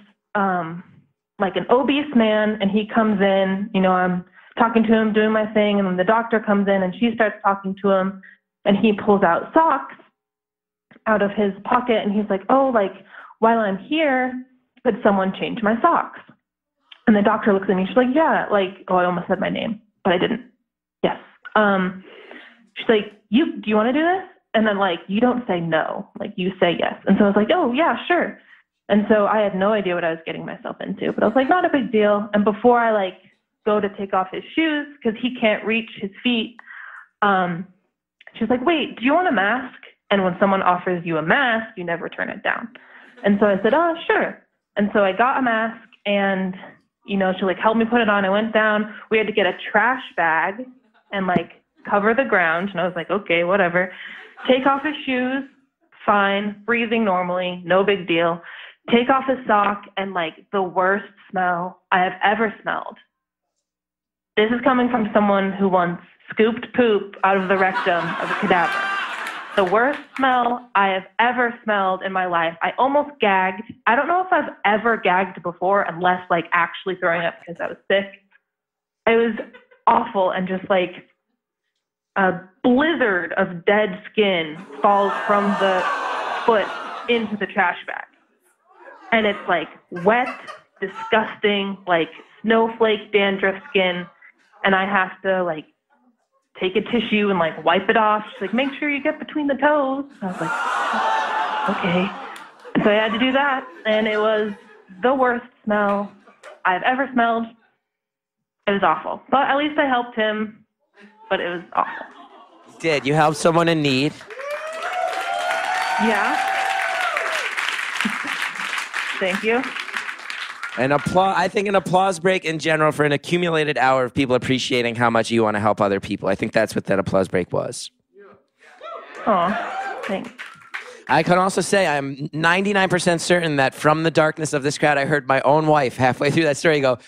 like an obese man, and he comes in, I'm talking to him, doing my thing, and then the doctor comes in, and she starts talking to him, and he pulls out socks out of his pocket, and he's like, oh, like, while I'm here, could someone change my socks? And the doctor looks at me, she's like, yeah, like, I almost said my name, but I didn't. Yes. She's like, do you want to do this? And then, like, you don't say no, like, you say yes. And so I was like, oh, yeah, sure. And so I had no idea what I was getting myself into, but I was like, not a big deal. And before I, like, go to take off his shoes, because he can't reach his feet, she's like, wait, do you want a mask? And when someone offers you a mask, you never turn it down. And so I said, oh, sure. And so I got a mask, and, she, like, helped me put it on. I went down. We had to get a trash bag and, like, cover the ground. And I was like, okay, whatever. Take off his shoes, fine, breathing normally, no big deal. Take off his sock, and, like, the worst smell I have ever smelled. This is coming from someone who once scooped poop out of the rectum of a cadaver. The worst smell I have ever smelled in my life. I almost gagged. I don't know if I've ever gagged before, unless like actually throwing up because I was sick. It was awful, and just like a blizzard of dead skin falls from the foot into the trash bag. And it's like wet, disgusting, like snowflake dandruff skin. And I have to like take a tissue and like wipe it off. She's like, make sure you get between the toes. I was like, okay. So I had to do that, and it was the worst smell I've ever smelled. It was awful, but at least I helped him, but it was awful. You did. You helped someone in need. Yeah. Thank you. I think an applause break in general for an accumulated hour of people appreciating how much you want to help other people. I think that's what that applause break was. Oh, thanks. I can also say I'm 99% certain that from the darkness of this crowd, I heard my own wife halfway through that story go,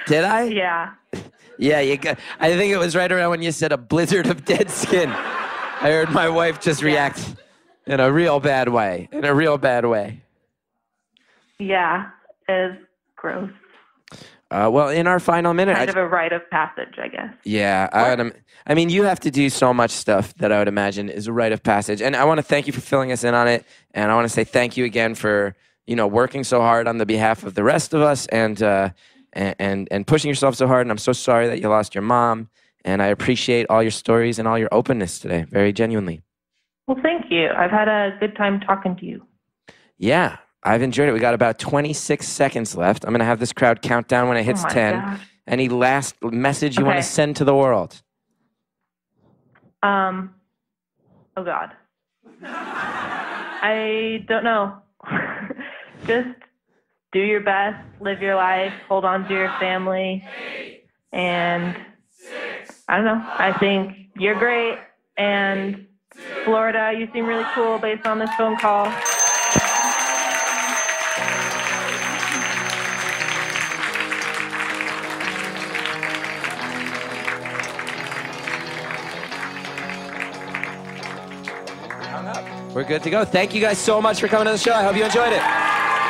Did I? Yeah. Yeah, I think it was right around when you said a blizzard of dead skin. I heard my wife just react in a real bad way. Yeah, it's gross. Well, in our final minute... Kind of a rite of passage, I guess. Yeah, I mean, you have to do so much stuff that I would imagine is a rite of passage. And I want to thank you for filling us in on it. And I want to say thank you again for, working so hard on the behalf of the rest of us and pushing yourself so hard. And I'm so sorry that you lost your mom. And I appreciate all your stories and all your openness today, very genuinely. Well, thank you. I've had a good time talking to you. Yeah, I've enjoyed it. We got about 26 seconds left. I'm going to have this crowd count down when it hits 10. God. Any last message you want to send to the world? Oh, God. I don't know. Just do your best, live your life, hold on to your family. And I don't know. I think you're great. And Florida, you seem really cool based on this phone call. We're good to go. Thank you guys so much for coming to the show. I hope you enjoyed it.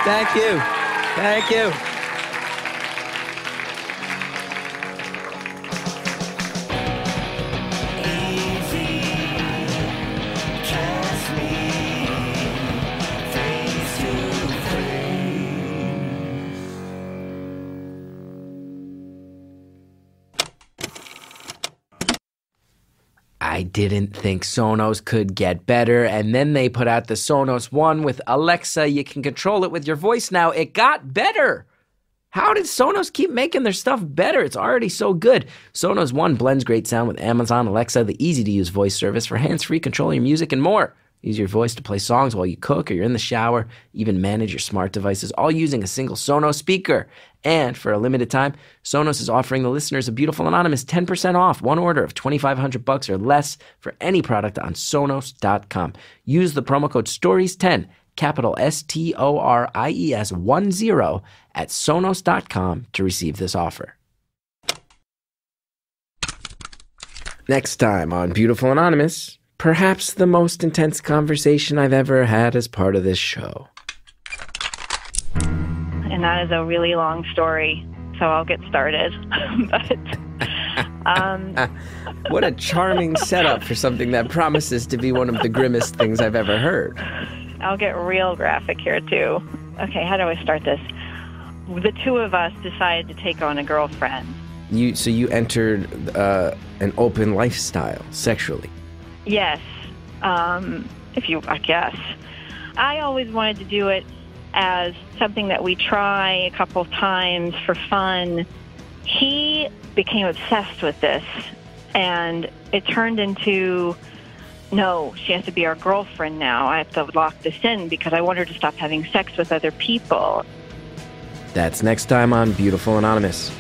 Thank you. Thank you. didn't think Sonos could get better, and then they put out the Sonos One with Alexa. You can control it with your voice now. It got better. How did Sonos keep making their stuff better? It's already so good. Sonos One blends great sound with Amazon Alexa, the easy-to-use voice service for hands-free control of your music and more. Use your voice to play songs while you cook or you're in the shower, even manage your smart devices, all using a single Sonos speaker. And for a limited time, Sonos is offering the listeners of Beautiful Anonymous 10% off one order of $2,500 or less for any product on Sonos.com. Use the promo code STORIES10, capital STORIES 10 at Sonos.com to receive this offer. Next time on Beautiful Anonymous, perhaps the most intense conversation I've ever had as part of this show. And that is a really long story, so I'll get started. What a charming setup for something that promises to be one of the grimmest things I've ever heard. I'll get real graphic here, too. Okay, how do I start this? The two of us decided to take on a girlfriend. So you entered an open lifestyle sexually? Yes, I guess. I always wanted to do it as something that we try a couple of times for fun. He became obsessed with this, and it turned into, no, she has to be our girlfriend now. I have to lock this in because I want her to stop having sex with other people. That's next time on Beautiful Anonymous.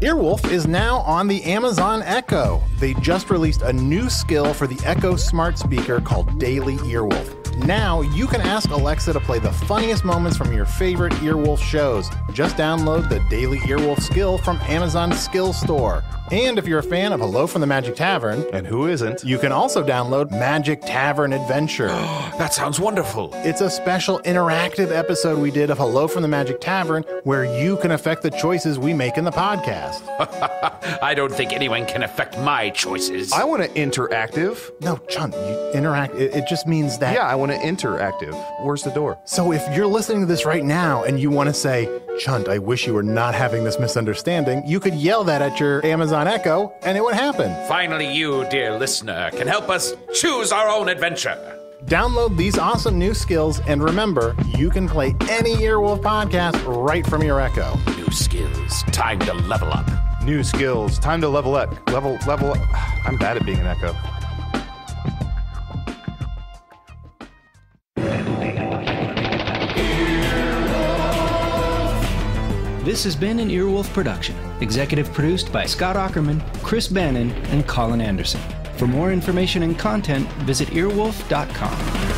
Earwolf is now on the Amazon Echo. They just released a new skill for the Echo smart speaker called Daily Earwolf. Now you can ask Alexa to play the funniest moments from your favorite Earwolf shows. Just download the Daily Earwolf skill from Amazon's Skill Store. And if you're a fan of Hello from the Magic Tavern, and who isn't, you can also download Magic Tavern Adventure. That sounds wonderful. It's a special interactive episode we did of Hello from the Magic Tavern where you can affect the choices we make in the podcast. I don't think anyone can affect my choices. I want to interactive. No, Chunt, you interact. It just means that. Yeah, I want to interactive. Where's the door? So if you're listening to this right now and you want to say, Chunt, I wish you were not having this misunderstanding, you could yell that at your Amazon Echo and it would happen. Finally, you, dear listener, can help us choose our own adventure. Download these awesome new skills, and remember, you can play any Earwolf podcast right from your Echo. New skills, time to level up. New skills, time to level up. Level up. I'm bad at being an Echo. This has been an Earwolf production, executive produced by Scott Aukerman, Chris Bannon, and Colin Anderson. For more information and content, visit earwolf.com.